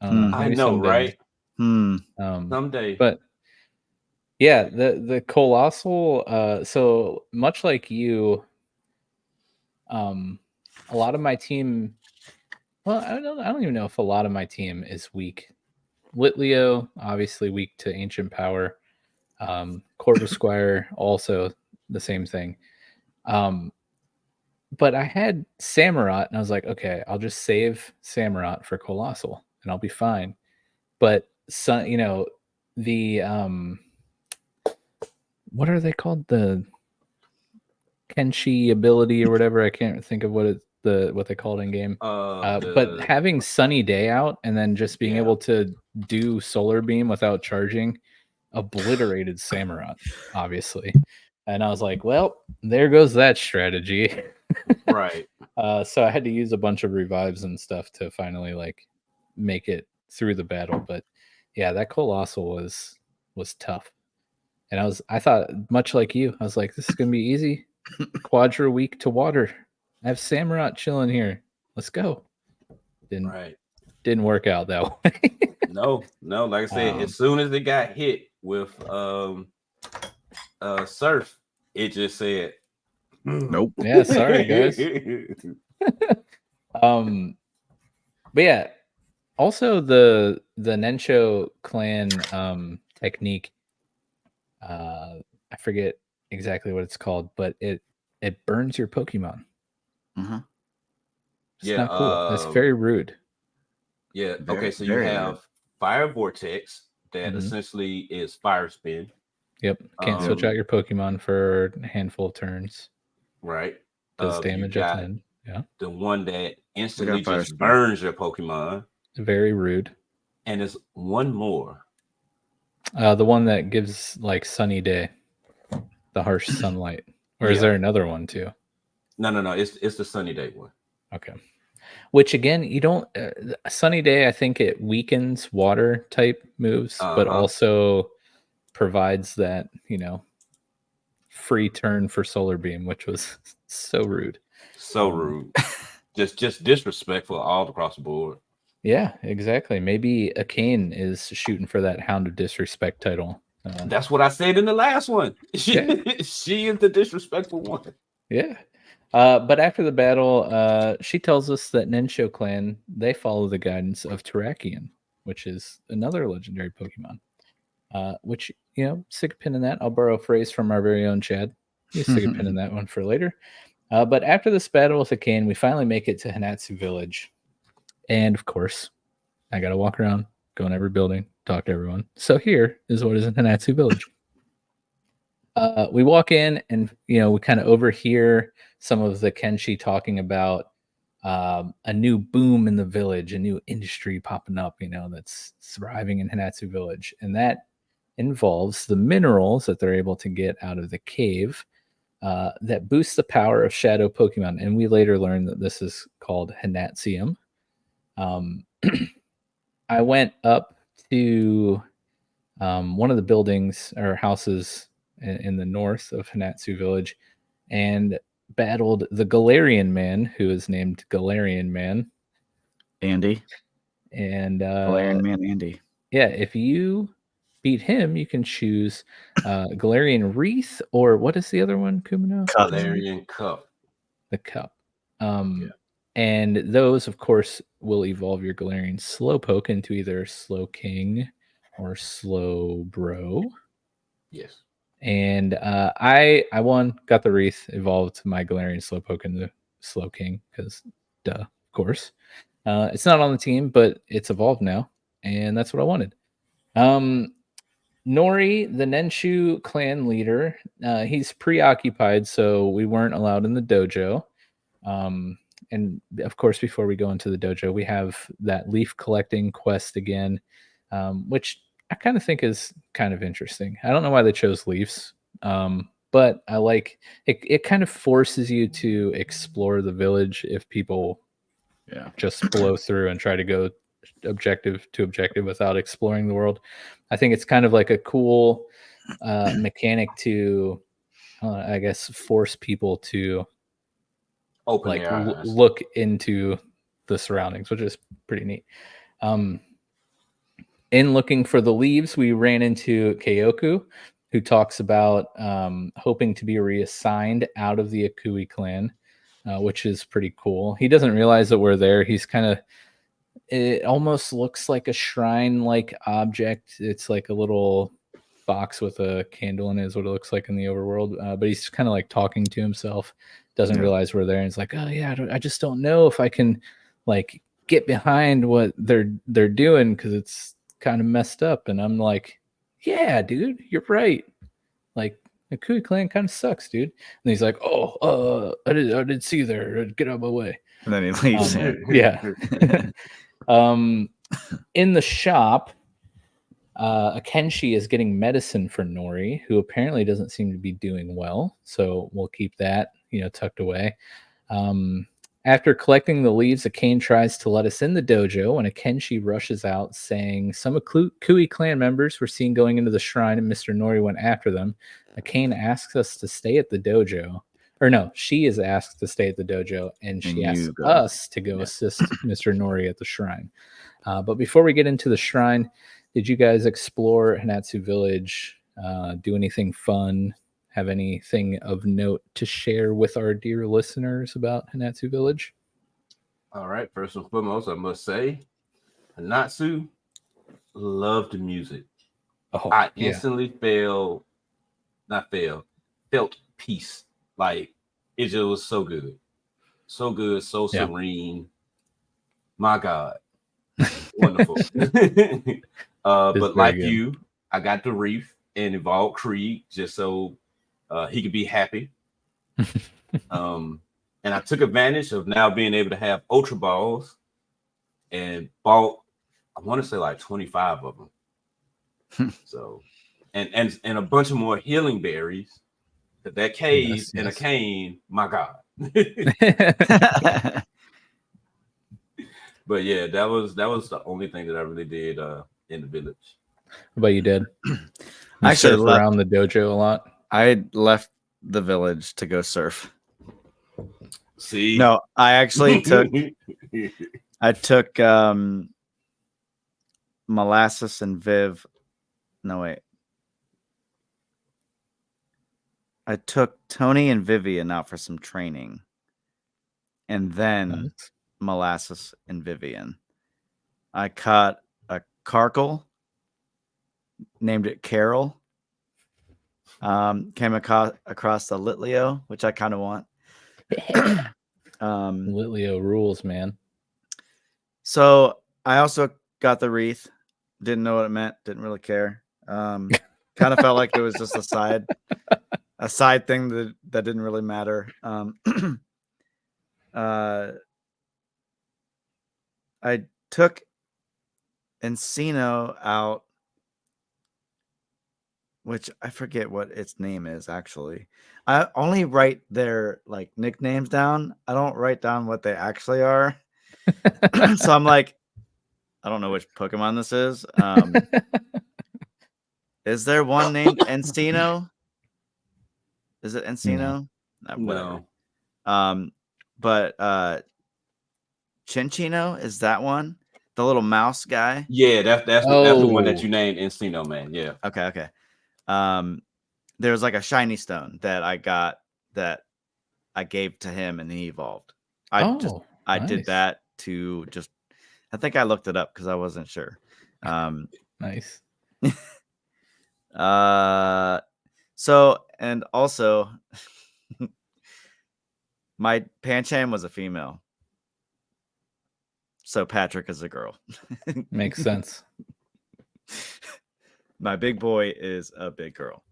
I know, someday. right? Someday. But yeah, the colossal. So much like you, a lot of my team. Well, I don't even know if a lot of my team is weak. Litleo, obviously weak to ancient power. Corvusquire, also the same thing. But I had Samurott, and I was like, okay, I'll just save Samurott for Colossal, and I'll be fine. But the what are they called? The Kenshi ability or whatever. I can't think of what they call it in game. But having Sunny Day out and then just being able to do Solar Beam without charging obliterated Samurott, obviously. And I was like, well, there goes that strategy. Right. So I had to use a bunch of revives and stuff to finally like make it through the battle. But yeah, that Colossal was tough. And I thought much like you, I was like, this is gonna be easy. Quadra weak to water. I have Samurott chilling here. Let's go. Didn't work out that way. No, like I said, as soon as it got hit with Surf, it just said nope. Yeah, sorry guys. But yeah, also the Nensho clan technique, I forget exactly what it's called, but it burns your Pokemon. It's not cool. That's very rude. Yeah. Okay, so you have Fire Vortex that essentially is Fire Spin. Yep. Can't switch out your Pokemon for a handful of turns. Right. Does damage at the end. Yeah. The one that instantly just burns your Pokemon. Very rude. And there's one more. The one that gives like Sunny Day, the harsh sunlight. Or is there another one too? No. It's the Sunny Day one. Okay. Which again, you don't Sunny Day, I think it weakens water type moves, but also provides that, free turn for Solar Beam, which was so rude. So rude. just disrespectful all across the board. Yeah, exactly. Maybe Akane is shooting for that Hound of Disrespect title. That's what I said in the last one. She is the disrespectful one. Yeah. But after the battle, she tells us that Nensho Clan, they follow the guidance of Terrakion, which is another legendary Pokemon. Which, stick a pin in that. I'll borrow a phrase from our very own Chad. You stick a pin in that one for later. But after this battle with Akane, we finally make it to Hanatsu Village. And of course, I got to walk around, go in every building, talk to everyone. So here is what is in Hanatsu Village. We walk in and, we kind of overhear some of the Kenshi talking about a new boom in the village, a new industry popping up, that's thriving in Hanatsu Village. And that involves the minerals that they're able to get out of the cave that boost the power of shadow Pokemon. And we later learned that this is called Hanatsium. I went up to one of the buildings or houses in the north of Hanatsu Village, and battled the Galarian Man, who is named Galarian Man. Andy. And Galarian Man Andy. Yeah, if you beat him, you can choose Galarian Wreath, or what is the other one, Kumino? Galarian Cup. The Cup. And those, of course, will evolve your Galarian Slowpoke into either Slowking or Slowbro. Yes. And I won, got the Wreath, evolved my Galarian Slowpoke into Slowking, because duh, of course. It's not on the team, but it's evolved now, and that's what I wanted. Nori, the Nenshu clan leader, he's preoccupied, so we weren't allowed in the dojo. And of course, before we go into the dojo, we have that leaf collecting quest again, which I kind of think is kind of interesting. I don't know why they chose leaves, but I like it. It kind of forces you to explore the village if people just blow through and try to go objective to objective without exploring the world. I think it's kind of like a cool mechanic to, I guess, force people to open like their eyes. look into the surroundings, which is pretty neat. In looking for the leaves, we ran into Keioku, who talks about hoping to be reassigned out of the Akui clan, which is pretty cool. He doesn't realize that we're there. He's kind of, it almost looks like a shrine-like object. It's like a little box with a candle in it is what it looks like in the overworld. But he's kind of like talking to himself, doesn't realize we're there. And he's like, oh yeah, I just don't know if I can like get behind what they're doing, because it's kind of messed up. And I'm like, yeah, dude, you're right. Like, the Kui clan kind of sucks, dude. And he's like, oh, I didn't see you there. Get out of my way. And then he leaves. Yeah. In the shop, Akenshi is getting medicine for Nori, who apparently doesn't seem to be doing well. So we'll keep that, tucked away. After collecting the leaves, Akane tries to let us in the dojo, and Akenshi rushes out, saying some Kui clan members were seen going into the shrine, and Mr. Nori went after them. Akane asks us to stay at the dojo. Or no, she is asked to stay at the dojo, and she asks us to go assist Mr. Nori at the shrine. But before we get into the shrine, did you guys explore Hanatsu Village, do anything fun, have anything of note to share with our dear listeners about Hanatsu Village? All right, first and foremost, I must say, Hanatsu loved the music. I instantly felt peace. Like, it just was so good, so serene. My God, wonderful. But like good. You, I got the Reef and evolved Krieg just so he could be happy. And I took advantage of now being able to have Ultra Balls and bought, I want to say like 25 of them. So, and a bunch of more healing berries. That cave and a cane, my God. But yeah, that was the only thing that I really did in the village. What about you, Dad? I actually surf around the dojo a lot. I left the village to go surf. See, no, I actually took Molasses and Viv. No, wait. I took Tony and Vivian out for some training, and then Molasses and Vivian. I caught a Carkle, named it Carol. Came across the Litleo, which I kind of want. Litleo rules, man. So I also got the wreath. Didn't know what it meant. Didn't really care. Kind of felt like it was just a side thing that didn't really matter. I took Encino out, which I forget what its name is actually. I only write their like nicknames down. I don't write down what they actually are. So I'm like, I don't know which Pokemon this is. Is there one named Encino? Is it Encino? No. But Chinchino, is that one? The little mouse guy? Yeah, that's the one that you named Encino Man. Yeah. Okay. There was like a shiny stone that I got that I gave to him and he evolved. I did that to just, I think I looked it up because I wasn't sure. Nice. So, and also my Pancham was a female. So Patrick is a girl. Makes sense. My big boy is a big girl.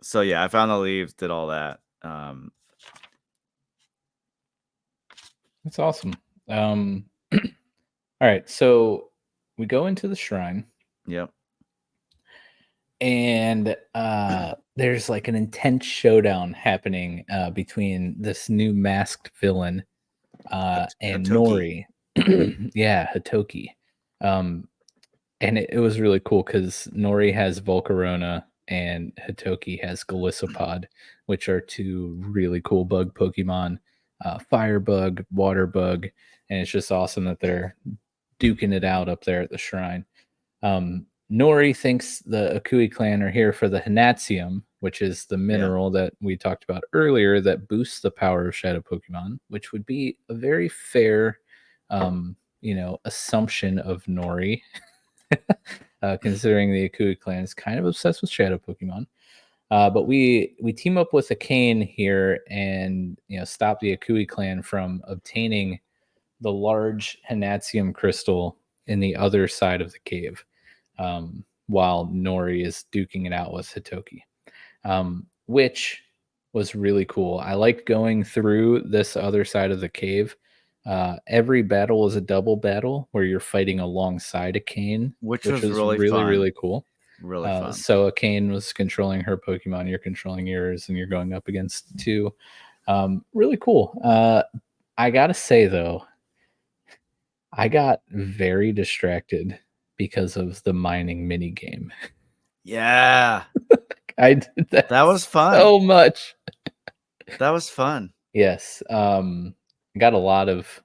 So yeah, I found the leaves, did all that. That's awesome. All right, so we go into the shrine. Yep. And there's like an intense showdown happening between this new masked villain and Hatoki. Nori. Yeah, Hatoki. And it was really cool because Nori has Volcarona and Hatoki has Golisopod, which are two really cool bug Pokemon, fire bug, water bug, and it's just awesome that they're duking it out up there at the shrine. Nori thinks the Akui clan are here for the Hanatsium, which is the mineral that we talked about earlier that boosts the power of Shadow Pokemon, which would be a very fair, assumption of Nori, considering the Akui clan is kind of obsessed with Shadow Pokemon. But we team up with a Kane here and stop the Akui clan from obtaining the large Hanatsium crystal in the other side of the cave. While Nori is duking it out with Hatoki, which was really cool. I liked going through this other side of the cave. Every battle is a double battle where you're fighting alongside a Kane, which was really fun. Really cool. Really fun. So a Kane was controlling her Pokemon, you're controlling yours, and you're going up against two. Really cool. I gotta say though, I got very distracted because of the mining mini game. Yeah. I did that. That was fun. So much. That was fun. Yes. Got a lot of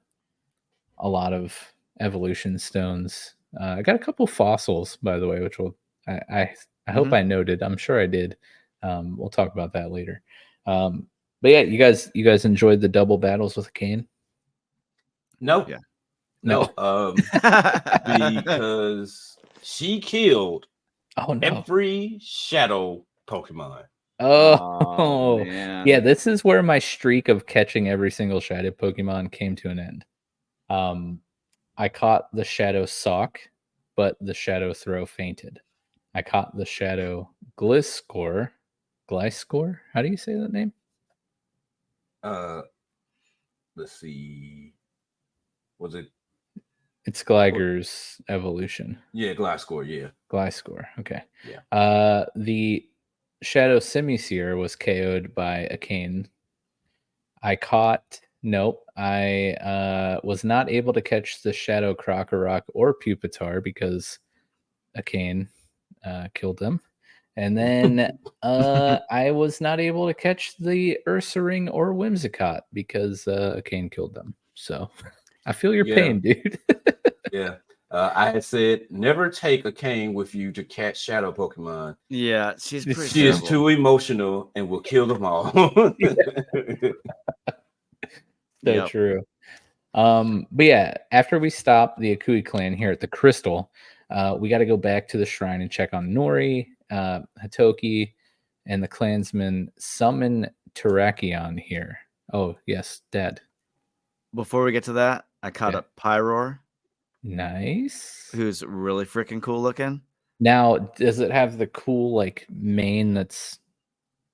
evolution stones. I got a couple fossils, by the way, which I hope I noted. I'm sure I did. We'll talk about that later. But yeah, you guys enjoyed the double battles with Kane? No. Yeah. No. Because she killed every shadow Pokemon. Oh man. Yeah, this is where my streak of catching every single shadow Pokemon came to an end. I caught the Shadow Sock, but the Shadow Throw fainted. I caught the Shadow Gliscor. How do you say that name? Let's see. Was it? It's Gligar's evolution. Yeah, Gliscor. Yeah, Gliscor. Okay. Yeah. The Shadow Simisear was KO'd by a Kane. I was not able to catch the Shadow Krokorok or Pupitar because a Kane killed them. And then I was not able to catch the Ursaring or Whimsicott because a Kane killed them. So I feel your pain, dude. Yeah. I had said never take a Kane with you to catch shadow Pokemon. Yeah, she is too emotional and will kill them all. So true. But yeah, after we stop the Akui clan here at the Crystal, we got to go back to the shrine and check on Nori, Hatoki, and the clansmen summon Terrakion here. Oh, yes, dead. Before we get to that, I caught up Pyroar. Nice. Who's really freaking cool looking. Now, does it have the cool like mane that's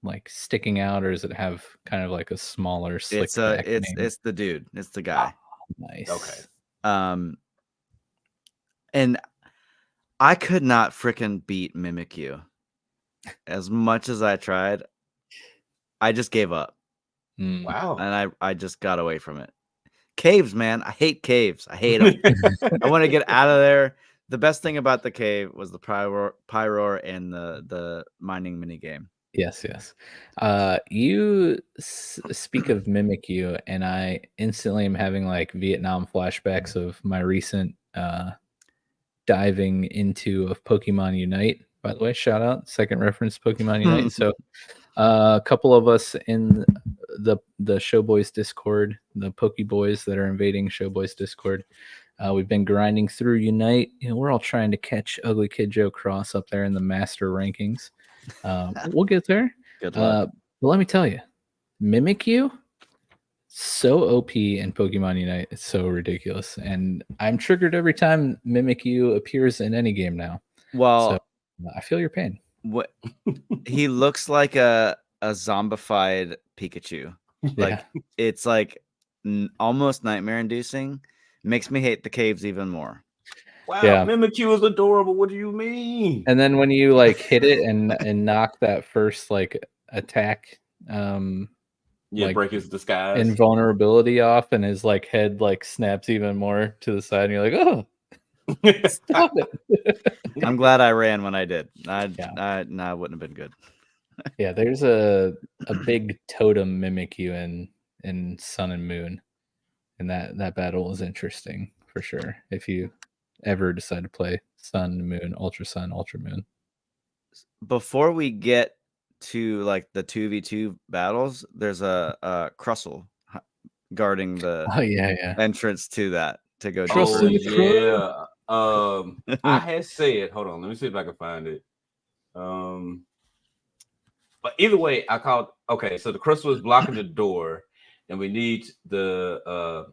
like sticking out, or does it have kind of like a smaller slick back mane? It's the dude. It's the guy. Oh, nice. Okay. And I could not freaking beat Mimikyu. As much as I tried, I just gave up. Wow. And I just got away from it. Caves, man. I hate caves. I hate them. I want to get out of there. The best thing about the cave was the Pyroar and the mining mini game. Yes, yes. You speak of Mimikyu, and I instantly am having like Vietnam flashbacks of my recent diving into of Pokemon Unite. By the way, shout out, second reference Pokemon Unite. So a couple of us in the Showboys Discord, the PokéBoys that are invading Showboys Discord, we've been grinding through Unite. You know, we're all trying to catch Ugly Kid Joe Cross up there in the master rankings. We'll get there. Good luck. But let me tell you, Mimikyu, so OP in Pokemon Unite. It's so ridiculous. And I'm triggered every time Mimikyu appears in any game now. Well, So I feel your pain. what he looks like a zombified Pikachu. Like it's like almost nightmare inducing. Makes me hate the caves even more. Wow, Yeah. Mimikyu is adorable. What do you mean? And then when you like hit it and knock that first like attack, Yeah, like, break his disguise. invulnerability off, and his like head like snaps even more to the side, and you're like, oh, stop it. I'm glad I ran when I did. I wouldn't have been good. Yeah, there's a big totem Mimikyu in Sun and Moon, and that battle is interesting for sure. If you ever decide to play Sun, Moon, Ultra Sun, Ultra Moon. Before we get to like the 2v2 battles, there's a Crustle guarding the entrance to that to go. I had said, hold on, let me see if I can find it. But either way, I called. Okay, so the Crustle is blocking the door, and we need the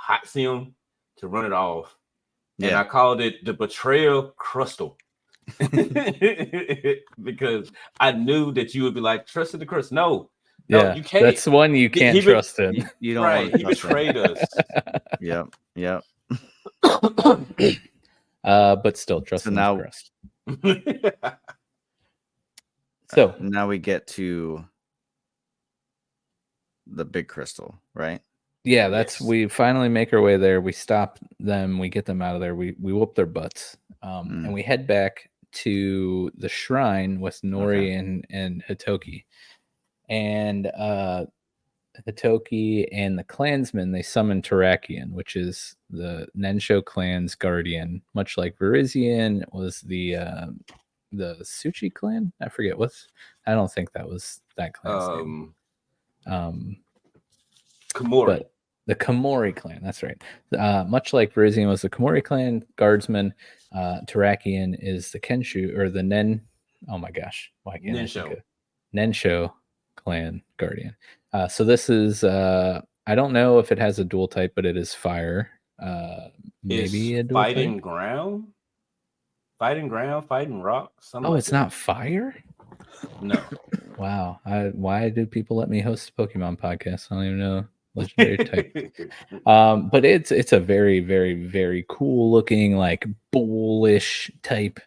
Hanatsium to run it off. And I called it the Betrayal Crustle. Because I knew that you would be like, trusted the crust. No, you can't. That's one you can't trust in. You don't want to he betrayed us. Yep. But still trust in the crust. So now we get to the big crystal, right? Yeah, we finally make our way there. We stop them, we get them out of there, we whoop their butts. And we head back to the shrine with Nori and Hitoki. And Hitoki and the clansmen, they summon Terrakion, which is the Nensho clan's guardian, much like Virizion was the Suchi clan. I forget I don't think that was that clan's name. Komori. But the Komori clan, that's right. Much like Virizion was the Komori clan guardsman, Terrakion is the Kenshu or the Nen. Oh my gosh, why can't I think of Nensho clan guardian? So this is I don't know if it has a dual type, but it is fire. Maybe a dual fighting type? ground, fighting rock. Oh, it's not fire. No. Wow. Why do people let me host a Pokemon podcast? I don't even know legendary type. But it's a very, very, very cool looking, like bullish type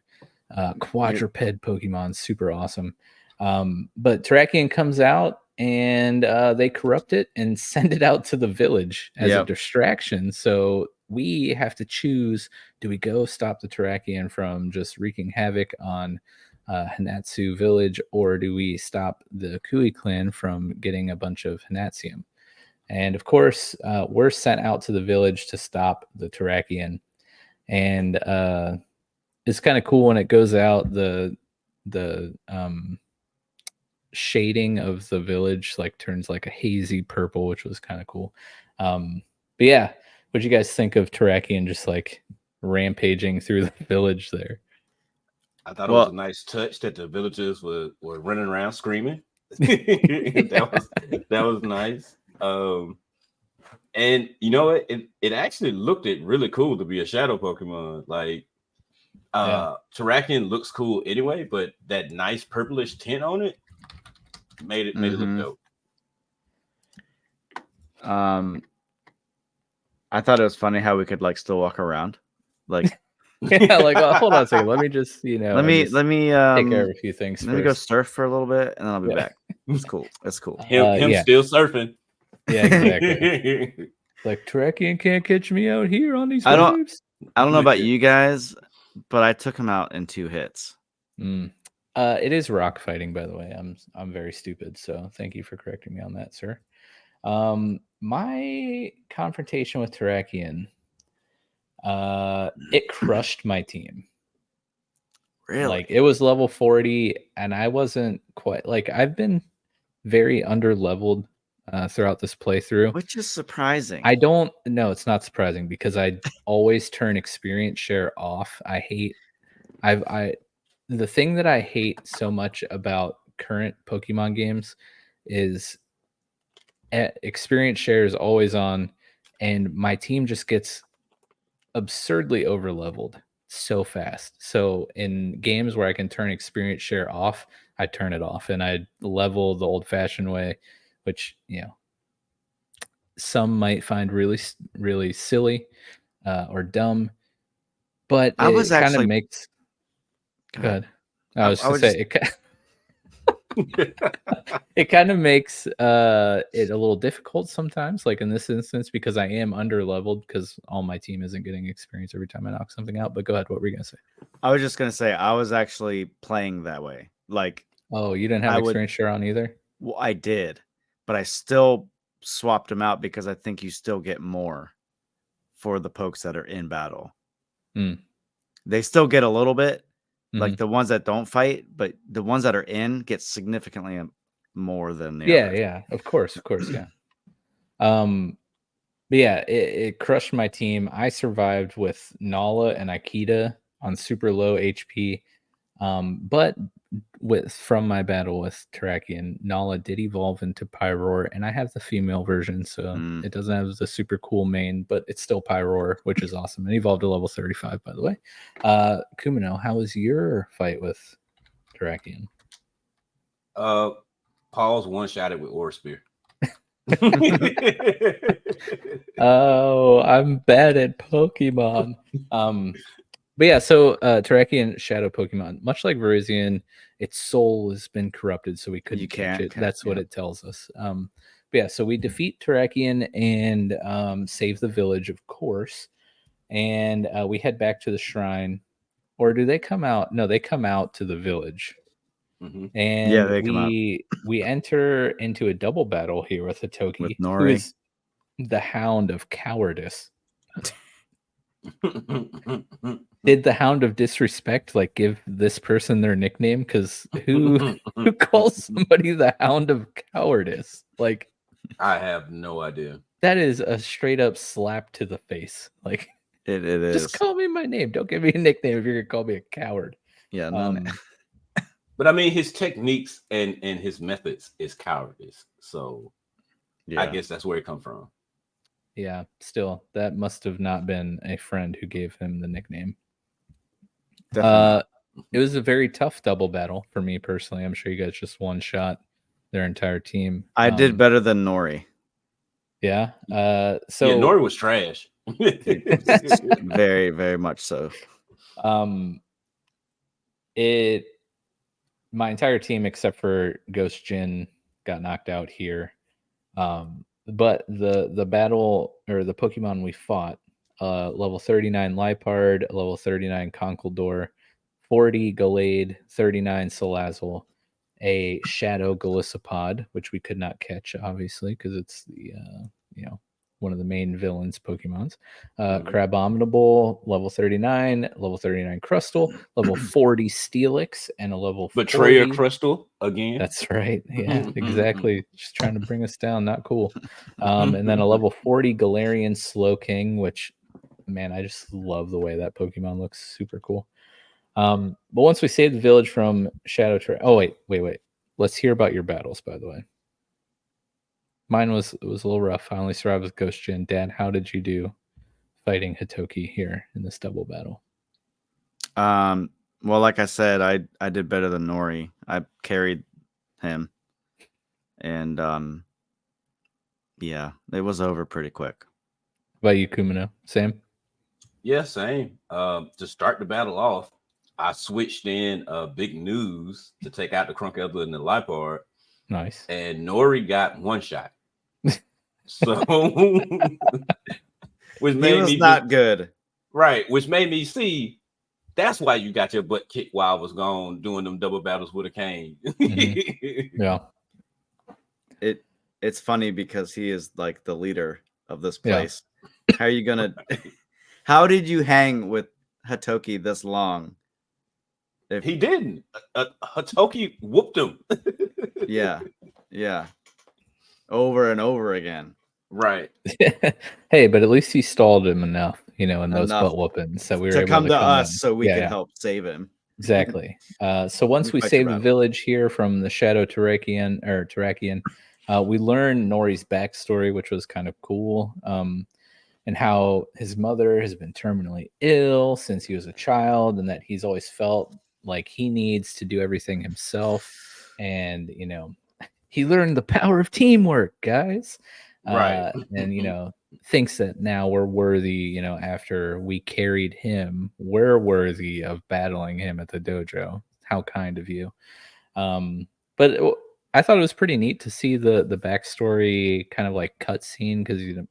quadruped Pokemon. Super awesome. But Terrakion comes out and they corrupt it and send it out to the village as a distraction. So we have to choose, do we go stop the Terrakion from just wreaking havoc on Hanatsu Village, or do we stop the Akui Clan from getting a bunch of Hanatsium? And of course, we're sent out to the village to stop the Terrakion. And it's kind of cool when it goes out, the shading of the village like turns like a hazy purple, which was kind of cool. But yeah, what'd you guys think of Terrakion just like rampaging through the village there? I thought it was a nice touch that the villagers were running around screaming. that was nice. And you know what? It actually looked really cool to be a shadow Pokemon. Like Terrakion looks cool anyway, but that nice purplish tint on it made it look dope. I thought it was funny how we could like still walk around. Like yeah, like hold on a second. Let me just, let me take care of a few things. Let me go surf for a little bit and then I'll be back. It's cool. It's cool. Him still surfing. Yeah, exactly. Like Terrakion can't catch me out here on these waves. I don't know about you guys, but I took him out in 2 hits. It is rock fighting, by the way. I'm very stupid, so thank you for correcting me on that, sir. My confrontation with Terrakion, it crushed my team. Really? Like, it was level 40, and I wasn't quite like I've been very under leveled throughout this playthrough. Which is surprising. I don't know. It's not surprising because I always turn experience share off. The thing that I hate so much about current Pokemon games is experience share is always on, and my team just gets absurdly over leveled so fast. So in games where I can turn experience share off, I turn it off and I level the old fashioned way, which, some might find really, really silly or dumb, but I was it kind of actually- makes. Go Go ahead. ahead. I was I just was say it kind of makes it a little difficult sometimes, like in this instance, because I am under leveled because all my team isn't getting experience every time I knock something out. But go ahead, what were you gonna say? I was just gonna say I was actually playing that way. Like, Oh, you didn't have experience share on either? well, I did, but I still swapped them out because I think you still get more for the pokes that are in battle. They still get a little bit, like the ones that don't fight, but the ones that are in get significantly more than the others. Yeah, of course, yeah. But yeah, it crushed my team. I survived with Nala and Akita on super low HP, but from my battle with Terrakion, Nala did evolve into Pyroar, and I have the female version, so it doesn't have the super cool main, but it's still Pyroar, which is awesome. And evolved to level 35, by the way. Kumino, how was your fight with Terrakion? Paul's one-shotted with Aura Spear. Oh, I'm bad at Pokemon. But yeah, so Terrakion Shadow Pokemon, much like Virizion, its soul has been corrupted, so we couldn't catch it. That's what it tells us. But yeah, so we defeat Terrakion and save the village, of course. And we head back to the shrine. Or do they come out? No, they come out to the village. And yeah, they come out. We enter into a double battle here with Hatoki, with Nori, who is the Hound of Cowardice. Did the Hound of Disrespect like give this person their nickname? Because who calls somebody the Hound of Cowardice? Like, I have no idea. That is a straight up slap to the face. Like, it is. Just call me my name. Don't give me a nickname if you're gonna call me a coward. Yeah, no. But I mean, his techniques and his methods is cowardice. So I guess that's where it comes from. Yeah, still, that must have not been a friend who gave him the nickname. Definitely. It was a very tough double battle for me personally. I'm sure you guys just one shot their entire team. I did better than Nori. Yeah. Nori was trash. Very, very much so. My entire team except for Ghost Jin got knocked out here. But the battle or the Pokemon we fought, level 39 Liepard, level 39 Conkeldurr, 40 Gallade, 39 Salazzle, a Shadow Golisopod, which we could not catch obviously because it's the one of the main villains Pokemons. Crabominable, level 39, level 39 Crustle, level 40 Steelix, and a level 40... Betrayer Crustle again. That's right. Yeah, exactly. Just trying to bring us down. Not cool. And then a level 40 Galarian Slowking, which, man, I just love the way that Pokemon looks. Super cool. But once we saved the village from Shadow Oh, wait. Let's hear about your battles, by the way. Mine was a little rough. I only survived with Ghost Jin. Dad, how did you do fighting Hatoki here in this double battle? Well, like I said, I did better than Nori. I carried him. And yeah, it was over pretty quick. What about you, Kumino? Same? Yeah, same. To start the battle off, I switched in Big News to take out the Crunkelder and the Liepard. Nice. And Nori got one shot. So which made he was me not good. Right, which made me see That's why you got your butt kicked while I was gone doing them double battles with a cane. Yeah. It's funny because he is like the leader of this Yeah. place. How are you gonna? How did you hang with Hatoki this long? He didn't. Hatoki whooped him. Yeah, over and over again. Right. Hey, but at least he stalled him enough, in those Enough butt whoopings, so we were to able come to us in. so we Yeah, can yeah. help save him. Exactly. So once we fight save your the battle. village here from the Shadow Terrakian, we learn Nori's backstory, which was kind of cool, and how his mother has been terminally ill since he was a child, and that he's always felt like he needs to do everything himself. And, he learned the power of teamwork, guys. Right. And, thinks that now we're worthy, after we carried him, we're worthy of battling him at the dojo. How kind of you. But I thought it was pretty neat to see the backstory kind of like cutscene, because you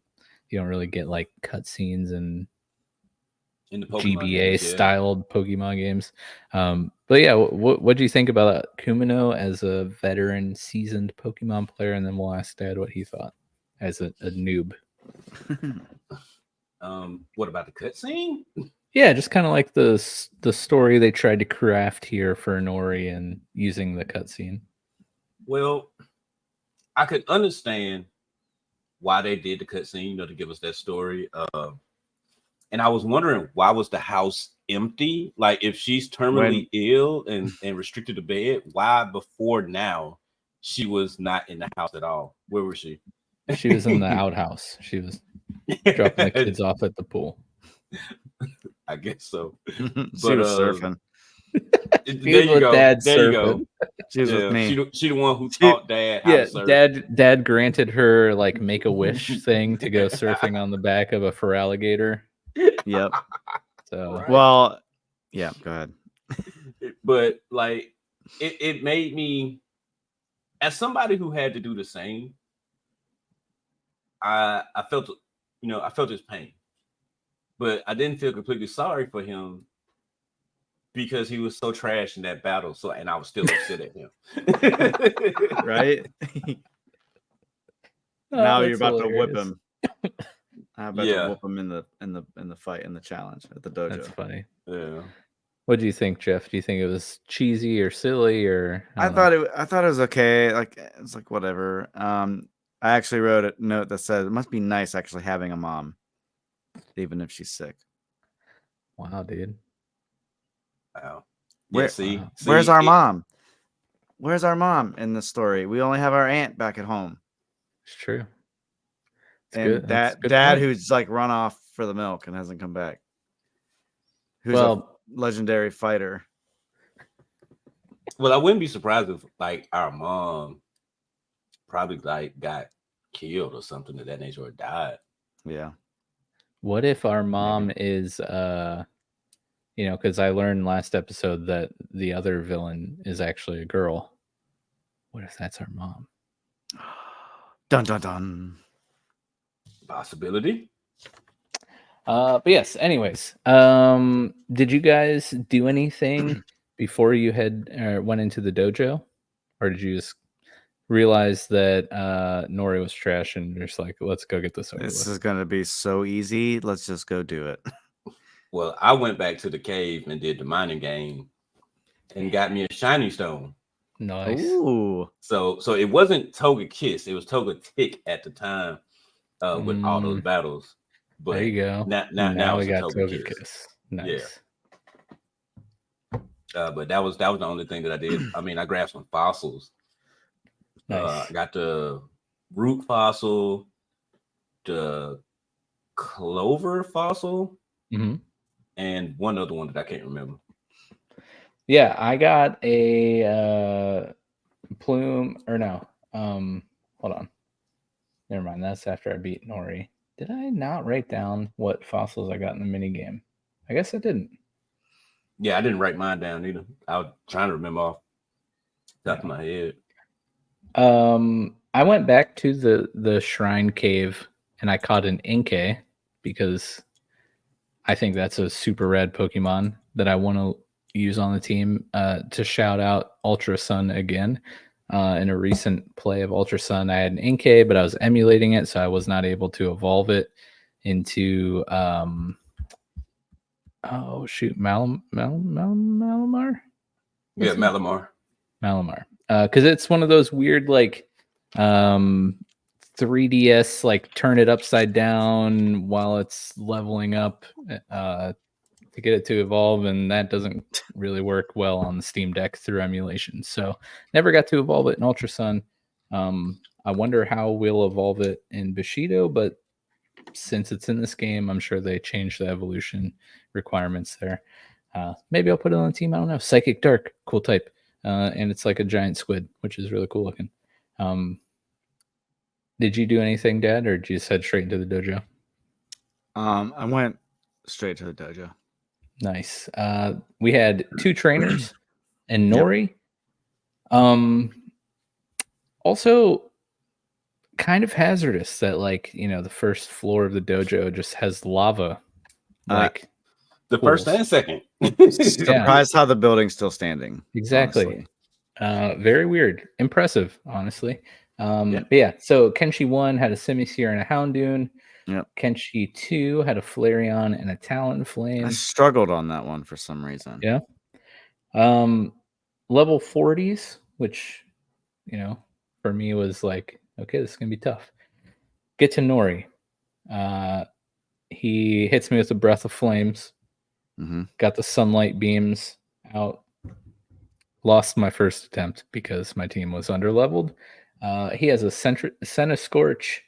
don't really get like cutscenes and In the Pokemon GBA games, yeah. styled Pokemon games. But yeah, what do you think about Kumino as a veteran, seasoned Pokemon player? And then we'll ask Dad what he thought as a noob. What about the cutscene? Yeah, just kind of like the story they tried to craft here for Nori and using the cutscene. Well, I could understand why they did the cutscene, to give us that story. And I was wondering, why was the house empty? Like, if she's terminally ill and restricted to bed, why before now she was not in the house at all? Where was she? She was in the outhouse. She was dropping the kids off at the pool. I guess so. She was surfing. There you go. Dad there you go. She was with me. She the one who taught Dad how to surf. Dad granted her like Make-A-Wish thing to go surfing on the back of a feraligator. Yep. So Right. Well, yeah, go ahead. But like it made me, as somebody who had to do the same, I felt I felt his pain. But I didn't feel completely sorry for him because he was so trash in that battle. So, and I was still upset at him. Right? Now you're about to whip him. I'm about to whoop him in the fight, in the challenge at the dojo. That's funny. Yeah. What do you think, Jeff? Do you think it was cheesy or silly, or I thought it was okay. Like, it's like whatever. I actually wrote a note that said it must be nice actually having a mom, even if she's sick. Wow, dude. Wow. Where's our mom? Where's our mom in the story? We only have our aunt back at home. It's true. And dad who's like run off for the milk and hasn't come back. Who's a legendary fighter. Well, I wouldn't be surprised if like our mom probably like got killed or something of that nature, or died. Yeah. What if our mom is because I learned last episode that the other villain is actually a girl. What if that's our mom? Dun dun dun. Possibility. But yes, anyways, did you guys do anything before you went into the dojo, or did you just realize that Nori was trash and you're just like, let's go get this over with? This is gonna be so easy. Let's just go do it. Well, I went back to the cave and did the mining game and got me a shiny stone. Nice. Ooh. So it wasn't Toga Kiss, it was Toga Tick at the time with all those battles. But there you go. Now we it's got Toga Toga Kiss. Nice. Yeah. But that was the only thing that I did. I mean, I grabbed some fossils. Nice. I got the root fossil, the clover fossil, and one other one that I can't remember. Yeah, I got a plume, or no. Hold on. Never mind. That's after I beat Nori. Did I not write down what fossils I got in the mini game? I guess I didn't. Yeah, I didn't write mine down either. I was trying to remember off the top of my head. I went back to the shrine cave and I caught an Inkay because I think that's a super rad Pokemon that I want to use on the team. To shout out Ultra Sun again. In a recent play of Ultra Sun, I had an Inkay, but I was emulating it, so I was not able to evolve it into Malamar? Yeah, Malamar. Malamar. Because it's one of those weird, like, 3DS, like, turn it upside down while it's leveling up to get it to evolve, and that doesn't really work well on the Steam Deck through emulation. So never got to evolve it in Ultra Sun. I wonder how we'll evolve it in Bushido, but since it's in this game, I'm sure they changed the evolution requirements there. Maybe I'll put it on the team. I don't know. Psychic Dark, cool type. And it's like a giant squid, which is really cool looking. Did you do anything, Dad, or did you just head straight into the dojo? I went straight to the dojo. Nice. We had 2 trainers and Nori. Also kind of hazardous that, like, the first floor of the dojo just has lava. Like the first and second. Surprised how the building's still standing. Exactly. Honestly. Very weird. Impressive, honestly. But yeah, so Kenshi 1 had a Simisear and a Houndoom. Yep. Kenshi 2 had a Flareon and a Talonflame. I struggled on that one for some reason. Yeah. Level 40s, which, for me was like, okay, this is going to be tough. Get to Nori. He hits me with a Breath of Flames. Mm-hmm. Got the Sunlight Beams out. Lost my first attempt because my team was underleveled. He has a Centiskorch,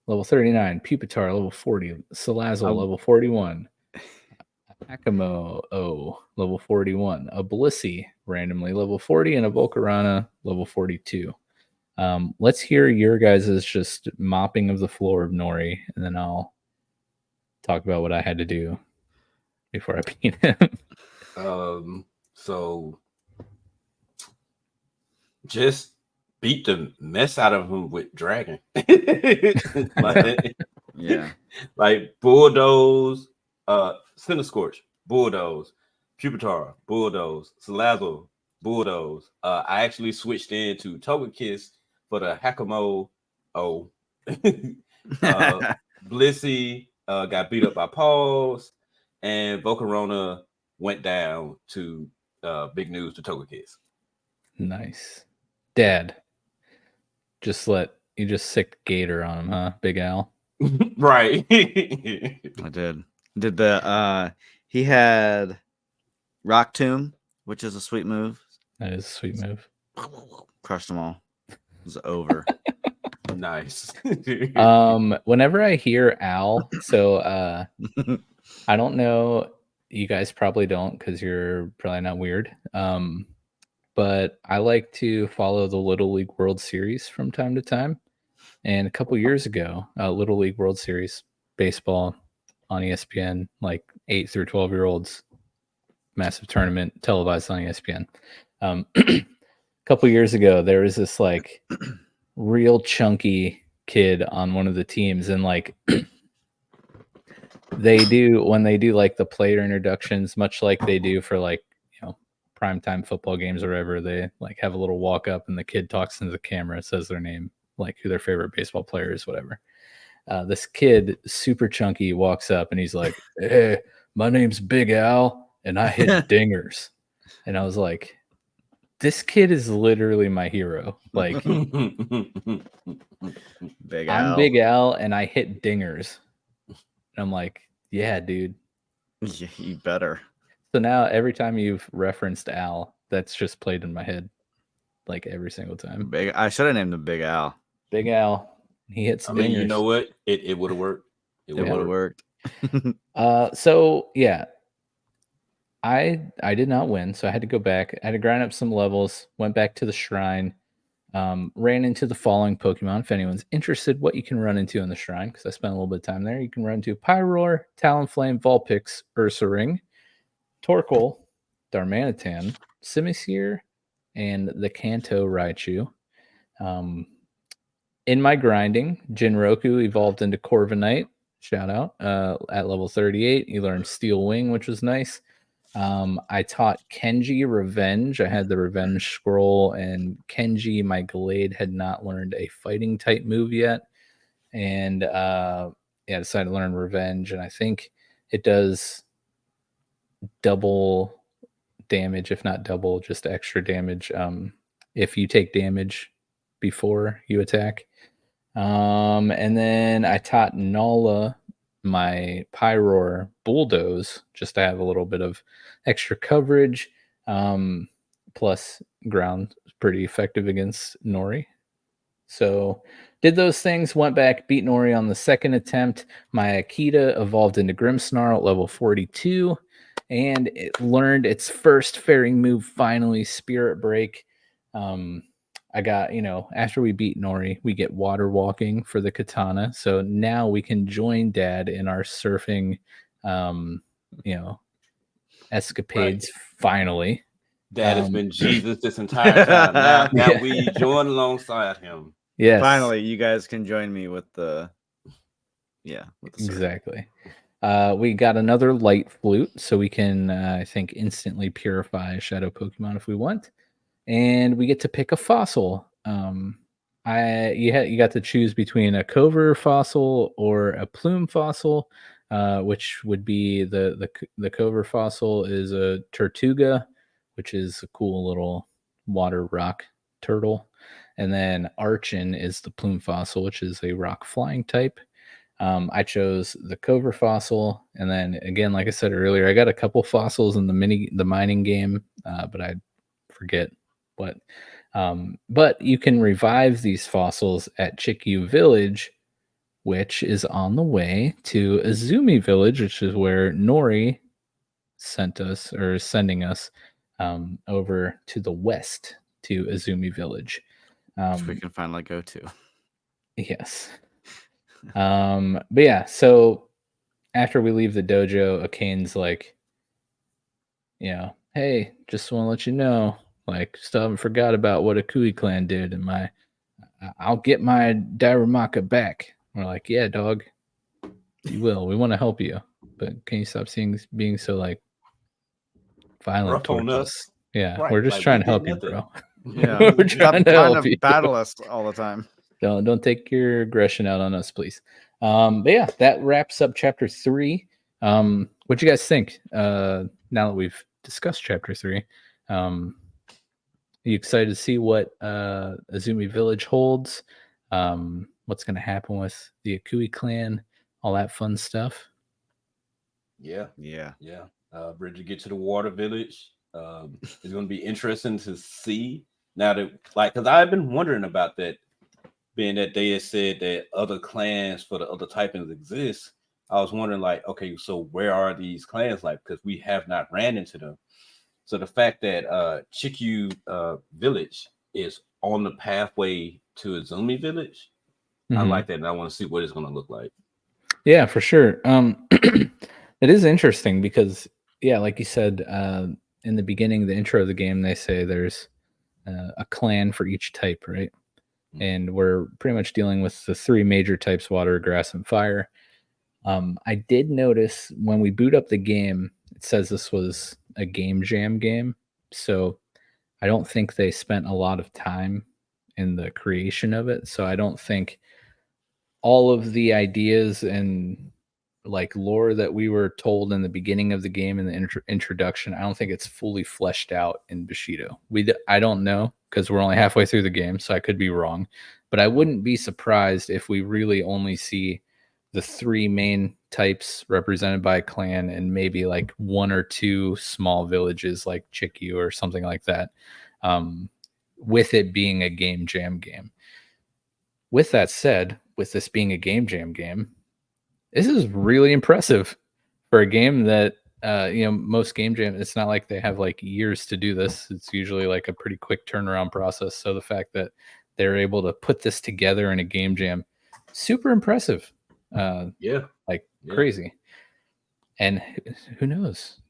level 39, Pupitar, level 40, Salazzle, level 41, Akamo, level 41, a Blissey, randomly, level 40, and a Volcarona, level 42. Let's hear your guys' just mopping of the floor of Nori, and then I'll talk about what I had to do before I beat him. So just beat the mess out of him with Dragon. Like Bulldoze, Centiskorch, Bulldoze, Pupitar, Bulldoze, Salazzle, Bulldoze. I actually switched into Togekiss for the Hakamo. Blissey got beat up by Paws, and Volcarona went down to big news to Togekiss. Nice. Dad, you just sick Gator on him, huh? Big Al. Right. I did. He had Rock Tomb, which is a sweet move. That is a sweet move. Crushed them all. It was over. Nice. Whenever I hear Al, so I don't know, you guys probably don't because you're probably not weird. But I like to follow the Little League World Series from time to time. And a couple years ago, Little League World Series baseball on ESPN, like 8 through 12-year-olds, massive tournament televised on ESPN. A couple years ago, there was this like real chunky kid on one of the teams, and like when they do like the player introductions, much like they do for like primetime football games or whatever, they like have a little walk up and the kid talks into the camera, says their name, like who their favorite baseball player is, whatever. This kid, super chunky, walks up and he's like, "Hey, my name's Big Al and I hit dingers." And I was like, this kid is literally my hero. Like, Big Al. I'm Big Al and I hit dingers. And I'm like, yeah, dude. Yeah, you better. So now every time you've referenced Al, that's just played in my head, like every single time. I should have named him Big Al. Big Al. He hits dingers. I mean, you know what? It would have worked. It would have worked. So yeah, I did not win, so I had to go back. I had to grind up some levels. Went back to the shrine. Ran into the following Pokemon. If anyone's interested, what you can run into in the shrine, because I spent a little bit of time there. You can run into Pyroar, Talonflame, Vulpix, Ursaring, Torkoal, Darmanitan, Simisear, and the Kanto Raichu. In my grinding, Jinroku evolved into Corviknight, shout out. At level 38, you learned Steel Wing, which was nice. I taught Kenji Revenge. I had the Revenge Scroll, and Kenji, my Glade, had not learned a fighting type move yet. And yeah, I decided to learn Revenge, and I think it does double damage, if not double, just extra damage if you take damage before you attack. And then I taught Nala my Pyroar Bulldoze just to have a little bit of extra coverage. Plus, ground is pretty effective against Nori. So, did those things, went back, beat Nori on the second attempt. My Akita evolved into Grimmsnarl at level 42, and it learned its first fairing move finally, Spirit Break. I got, after we beat Nori, we get water walking for the katana. So now we can join Dad in our surfing, escapades finally. Dad has been Jesus this entire time. Now we join alongside him. Yes. Finally, you guys can join me with the exactly. We got another light flute, so we can, I think, instantly purify a shadow Pokemon if we want. And we get to pick a fossil. You got to choose between a Cover fossil or a Plume fossil, which would be the Cover fossil is a Tortuga, which is a cool little water rock turtle. And then Archon is the Plume fossil, which is a rock flying type. I chose the Cover fossil, and then again, like I said earlier, I got a couple fossils in the mining game, but I forget what. But you can revive these fossils at Chikyu Village, which is on the way to Azumi Village, which is where Nori is sending us over to the west to Azumi Village. which we can finally go to. Yes. But yeah, so after we leave the dojo, Akane's like, hey, just want to let you know, like, still haven't forgot about what Akui Clan did, and I'll get my Dairamaka back. We're like, yeah, dog, you will. We want to help you, but can you stop being so like violent Rough towards on us? us. Yeah, Right, we're just like, trying we to help did you, bro. Yeah, We're trying to help you. battle us all the time. Don't take your aggression out on us, please. But yeah, that wraps up chapter 3. What do you guys think? Now that we've discussed chapter 3, are you excited to see what Azumi Village holds? What's going to happen with the Akui Clan? All that fun stuff. Yeah. Bridge to get to the water village. It's going to be interesting to see now that, like, because I've been wondering about that, being that they had said that other clans for the other typings exist. I was wondering, like, okay, so where are these clans, like, because we have not ran into them. So the fact that Chikyu Village is on the pathway to Azumi Village, I like that, and I want to see what it's going to look like. Yeah, for sure. It is interesting because, yeah, like you said, in the beginning, the intro of the game, they say there's a clan for each type, right? And we're pretty much dealing with the 3 major types: water, grass, and fire. I did notice when we boot up the game, it says this was a game jam game. So I don't think they spent a lot of time in the creation of it. So I don't think all of the ideas and like lore that we were told in the beginning of the game in the introduction, I don't think it's fully fleshed out in Bushido. I don't know, because we're only halfway through the game, so I could be wrong. But I wouldn't be surprised if we really only see the 3 main types represented by a clan and maybe like 1 or 2 small villages like Chikyu or something like that, with it being a game jam game. With that said, with this being a game jam game, this is really impressive for a game that, most game jam, it's not like they have like years to do this. It's usually like a pretty quick turnaround process. So the fact that they're able to put this together in a game jam, super impressive. Crazy. And who knows?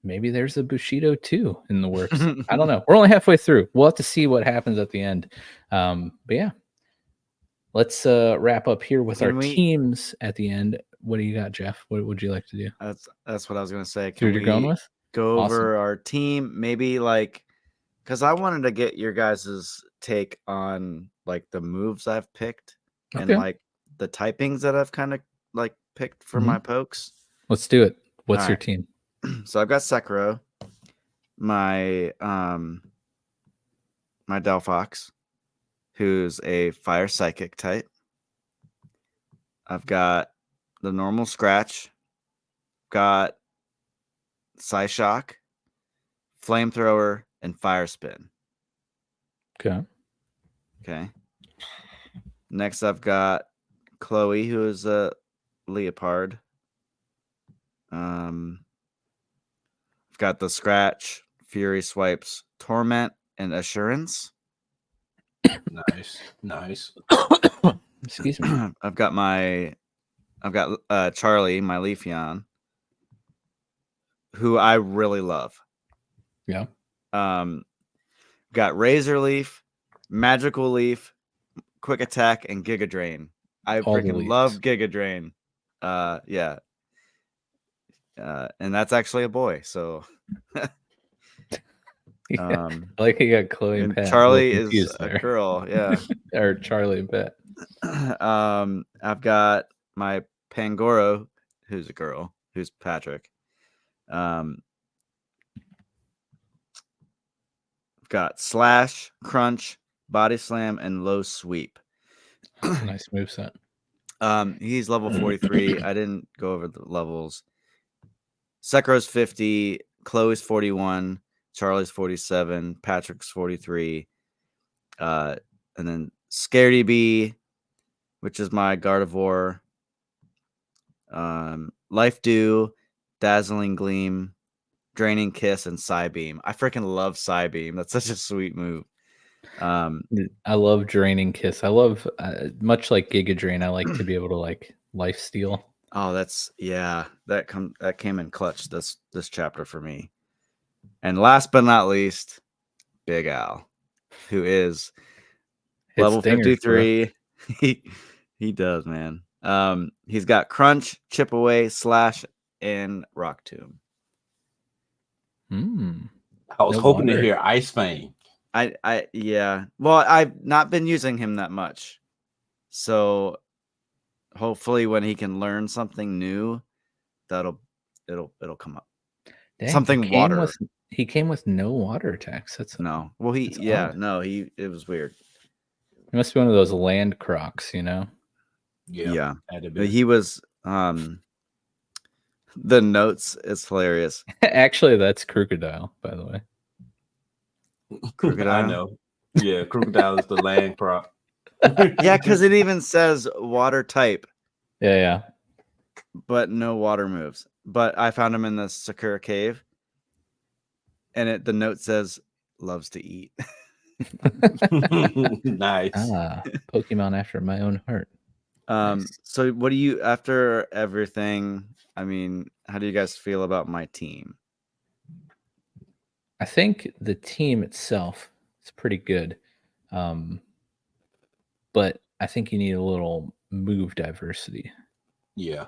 Maybe there's a Bushido 2 in the works. I don't know. We're only halfway through. We'll have to see what happens at the end. But yeah, let's wrap up here with our teams at the end. what do you got, Jeff? What would you like to do? That's what I was gonna say. See what you're going with? Go Awesome. over our team? Maybe like, because I wanted to get your guys' take on like the moves I've picked and Okay. like the typings that I've kind of like picked for Mhm. my pokes. Let's do it. What's All your right. team? So I've got Sekiro, my my Delphox, who's a fire psychic type. I've got the normal Scratch, got Psyshock, Flamethrower, and Fire Spin. Okay. Okay. Next, I've got Chloe, who is a Leopard. I've got the Scratch, Fury Swipes, Torment, and Assurance. Nice. Excuse me. I've got Charlie, my Leafeon, who I really love. Yeah. Got Razor Leaf, Magical Leaf, Quick Attack, and Giga Drain. I All the freaking love Giga Drain. Yeah. And that's actually a boy. So Yeah. I like you got Chloe and Pat. Charlie is a girl. Yeah. Or Charlie and Pat. I've got my Pangoro, who's a girl, who's Patrick. I've got Slash, Crunch, Body Slam, and Low Sweep. Nice moveset. He's level 43. I didn't go over the levels. Sekiro's 50, Chloe's 41, Charlie's 47, Patrick's 43. And then Scaredy Bee, which is my Gardevoir. Life Dew, Dazzling Gleam, Draining Kiss, and Psybeam. I freaking love Psybeam. That's such a sweet move. I love Draining Kiss. I love, much like Giga Drain, I like to be able to like life steal. Oh, that came in clutch this chapter for me. And last but not least, Big Al, who is level 53. He does, man. He's got Crunch, Chip Away, Slash, and Rock Tomb. I was hoping to hear Ice Fang. Yeah. Well, I've not been using him that much. So hopefully when he can learn something new, it'll come up. Dang, something water. He came with no water attacks. No. Well, it was weird. He must be one of those land crocs, you know? Yeah. He was the notes is hilarious. Actually, that's Crocodile, by the way. Crocodile? I know. Yeah, Crocodile is the land croc. Yeah, because it even says water type. Yeah. But no water moves. But I found him in the Sakura cave. And the note says loves to eat. Nice. Pokemon after my own heart. Nice. So what do you, after everything, I mean, how do you guys feel about my team? I think the team itself is pretty good. But I think you need a little move diversity. Yeah.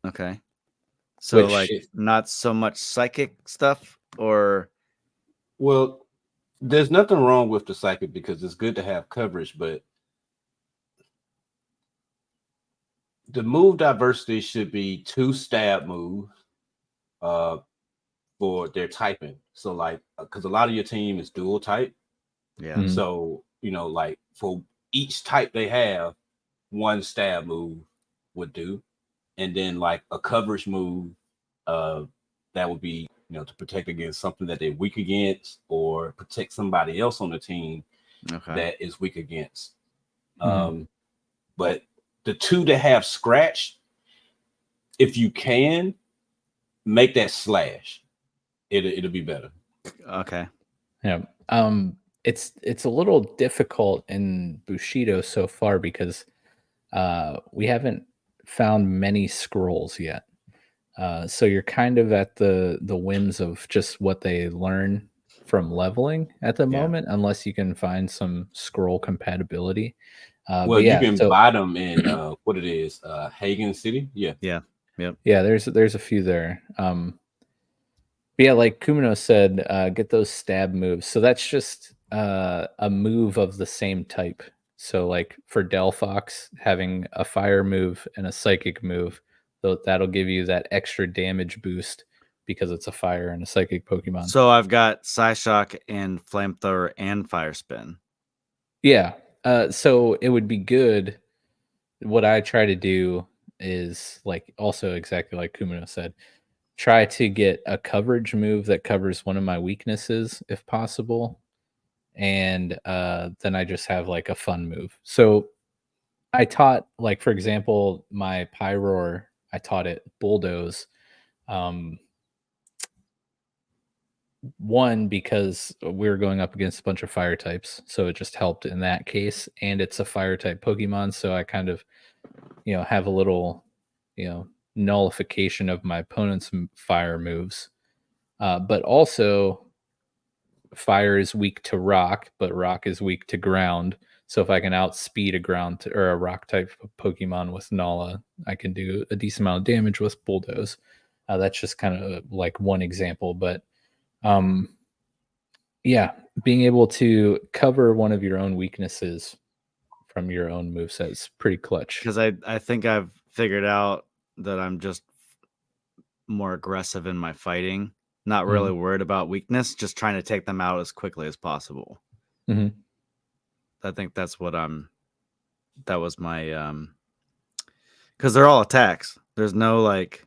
Okay. So not so much psychic stuff or? Well, there's nothing wrong with the psychic because it's good to have coverage, but the move diversity should be 2 stab moves for their typing. So like, because a lot of your team is dual type. Yeah. Mm-hmm. So, like for each type they have, 1 stab move would do. And then like a coverage move that would be, to protect against something that they're weak against or protect somebody else on the team that is weak against. But the 2 that have scratch, if you can make that slash, it'll be better. Okay. Yeah. It's a little difficult in Bushido so far because we haven't found many scrolls yet. So you're kind of at the whims of just what they learn from leveling at the moment, unless you can find some scroll compatibility. Well, you can buy them in what it is, Hagen City. Yeah. Yeah. Yep. Yeah, there's a few there. But yeah, like Kumino said, get those stab moves. So that's just a move of the same type. So like for Delphox, having a fire move and a psychic move, that'll give you that extra damage boost because it's a fire and a psychic Pokemon. So I've got Psyshock and Flamethrower and Fire Spin. Yeah. So it would be good. What I try to do is like also exactly like Kumino said, try to get a coverage move that covers one of my weaknesses if possible. And then I just have like a fun move. So I taught, like, for example, my Pyroar, I taught it Bulldoze. One, because we were going up against a bunch of fire types, so it just helped in that case. And it's a fire type Pokemon, so I kind of, have a little, nullification of my opponent's fire moves. But also, fire is weak to rock, but rock is weak to ground. So if I can outspeed a ground or a rock type Pokemon with Nala, I can do a decent amount of damage with Bulldoze. That's just kind of like one example, but yeah, being able to cover one of your own weaknesses from your own moveset is pretty clutch. Because I think I've figured out that I'm just more aggressive in my fighting, not really worried about weakness, just trying to take them out as quickly as possible. Mm-hmm. I think that's what that was my because they're all attacks. There's no like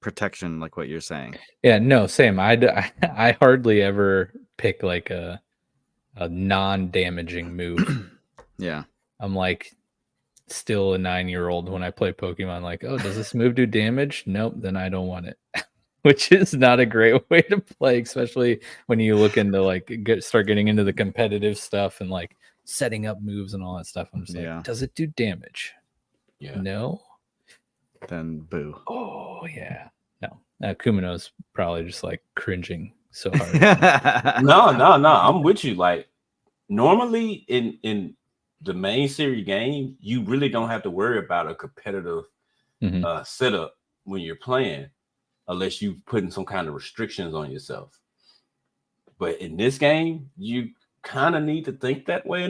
protection like what you're saying. Yeah, no, same. I hardly ever pick like a non-damaging move. Yeah. I'm like still a 9-year-old when I play Pokemon, like, oh, does this move do damage? Nope, then I don't want it. Which is not a great way to play, especially when you look into like start getting into the competitive stuff and like setting up moves and all that stuff. I'm just like, does it do damage? Yeah. No. Then boo. Oh yeah. No. Kumino's probably just like cringing so hard. No. I'm with you. Like normally in the main series game, you really don't have to worry about a competitive setup when you're playing, unless you putting some kind of restrictions on yourself. But in this game, you kind of need to think that way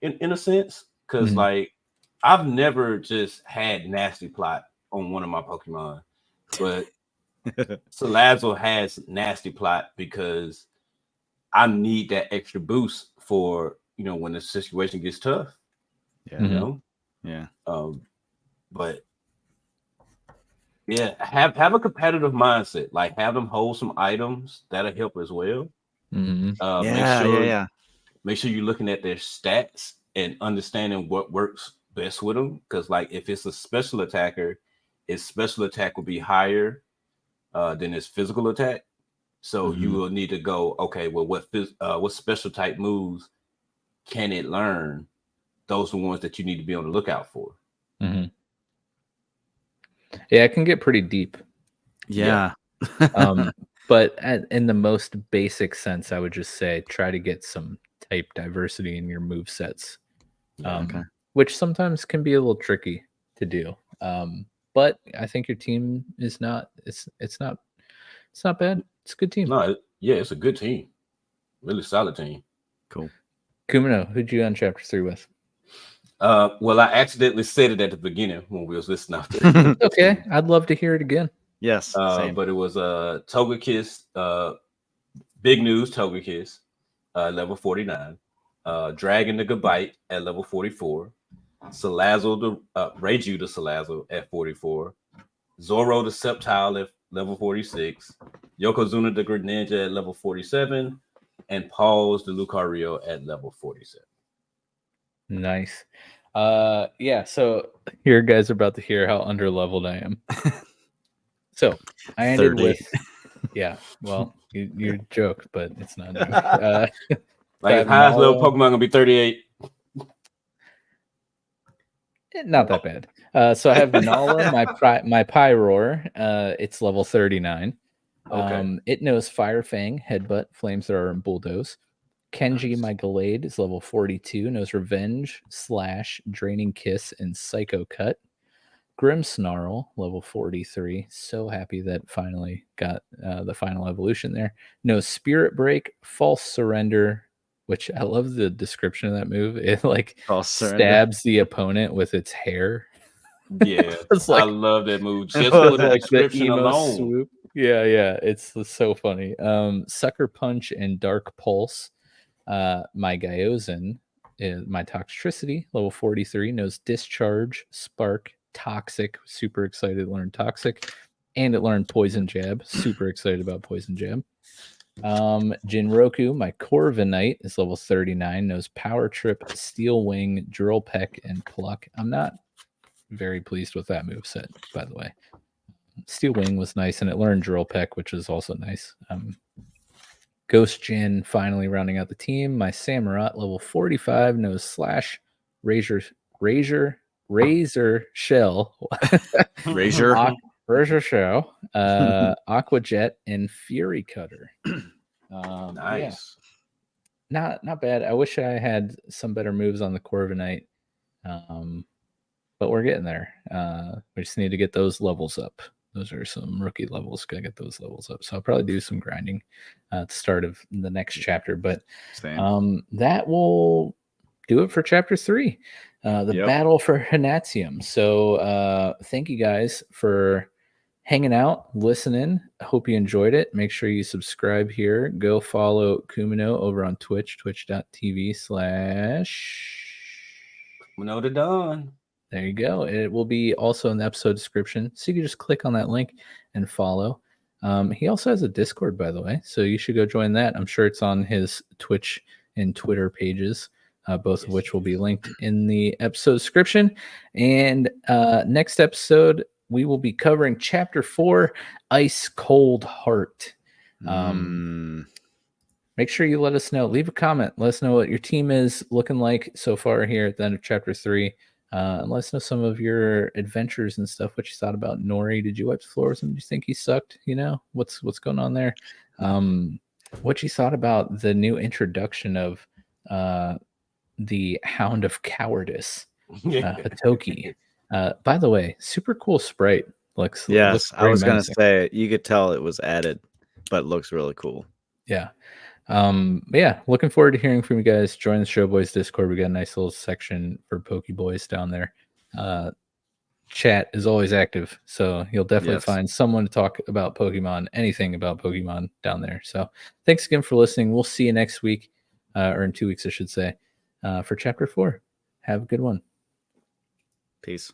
in a sense, because like I've never just had nasty plot on one of my Pokemon, but Salazzle has nasty plot because I need that extra boost for when the situation gets tough. Yeah. Yeah. But yeah, have a competitive mindset. Like have them hold some items that'll help as well. Make sure you're looking at their stats and understanding what works best with them. Because like if it's a special attacker, its special attack will be higher than its physical attack. So you will need to go, okay, well, what special type moves can it learn? Those are the ones that you need to be on the lookout for. Yeah, it can get pretty deep. Yeah. But in the most basic sense, I would just say try to get some type diversity in your move sets, which sometimes can be a little tricky to do. But I think your team is not. It's not bad. It's a good team. No, it's a good team. Really solid team. Cool. Kumino, who'd you end chapter 3 with? Well, I accidentally said it at the beginning when we was listening after. Okay, I'd love to hear it again. Yes, same. But it was Togekiss. Big news, Togekiss, level 49. Dragon the Gabite at level 44. Salazzle Reiju the Salazzle at 44. Zoro the Sceptile at level 46. Yokozuna the Greninja at level 47. And Paul's the Lucario at level 47. Nice. Yeah, so here guys are about to hear how underleveled I am. So I ended 30. with well, you joke, but it's not a joke. Like highest level Pokemon gonna be 38. Not that bad. So I have Nala, my Pyroar. It's level 39. Okay. It knows Fire Fang, Headbutt, Flamethrower, and Bulldoze. Kenji, Nice. my Gallade, is level 42, knows Revenge, Slash, Draining Kiss, and Psycho Cut. Grimmsnarl, level 43. So happy that finally got the final evolution there. Knows Spirit Break, False Surrender, which I love the description of that move. It like False surrender. stabs the opponent with its hair. Yeah, It's I like love that move just Well, for the like the description emo alone. swoop. Yeah, it's so funny. Sucker Punch and Dark Pulse. My Gyozin, my Toxtricity, level 43, knows Discharge, Spark, Toxic. Super excited to learn Toxic. And it learned Poison Jab. Super excited about Poison Jab. Jinroku, my Corviknight, is level 39, knows Power Trip, Steel Wing, Drill Peck, and Pluck. I'm not very pleased with that moveset, by the way. Steel Wing was nice, and it learned Drill Peck, which is also nice. Ghost Jin finally rounding out the team. My Samurott, level 45, knows Slash, Razor Shell, Razor Shell, Aqua Jet, and Fury Cutter. Nice. Yeah. Not bad. I wish I had some better moves on the Corviknight, but we're getting there. We just need to get those levels up. Those are some rookie levels. Gotta get those levels up. So I'll probably do some grinding at the start of the next chapter. But that will do it for chapter 3. The battle for Hanatsium. So thank you guys for hanging out, listening. I hope you enjoyed it. Make sure you subscribe here. Go follow Kumino over on Twitch, twitch.tv/ Kumino the Dawn. There you go. It will be also in the episode description. So you can just click on that link and follow. He also has a Discord, by the way. So you should go join that. I'm sure it's on his Twitch and Twitter pages, both of which will be linked in the episode description. And next episode, we will be covering chapter 4, Ice Cold Heart. Make sure you let us know. Leave a comment. Let us know what your team is looking like so far here at the end of chapter 3. And let us know some of your adventures and stuff. What you thought about Nori? Did you wipe the floor with him? Did you think he sucked? You know, what's going on there? What you thought about the new introduction of the Hound of Cowardice, Hatoki? By the way, super cool sprite. Looks I was going to menacing. say, you could tell it was added, but it looks really cool. Yeah. Looking forward to hearing from you guys. Join the Showboys Discord. We got a nice little section for PokéBoys down there. Chat is always active, so you'll definitely find someone to talk about Pokemon, anything about Pokemon down there. So thanks again for listening. We'll see you next week, or in 2 weeks, I should say, for chapter 4. Have a good one. Peace.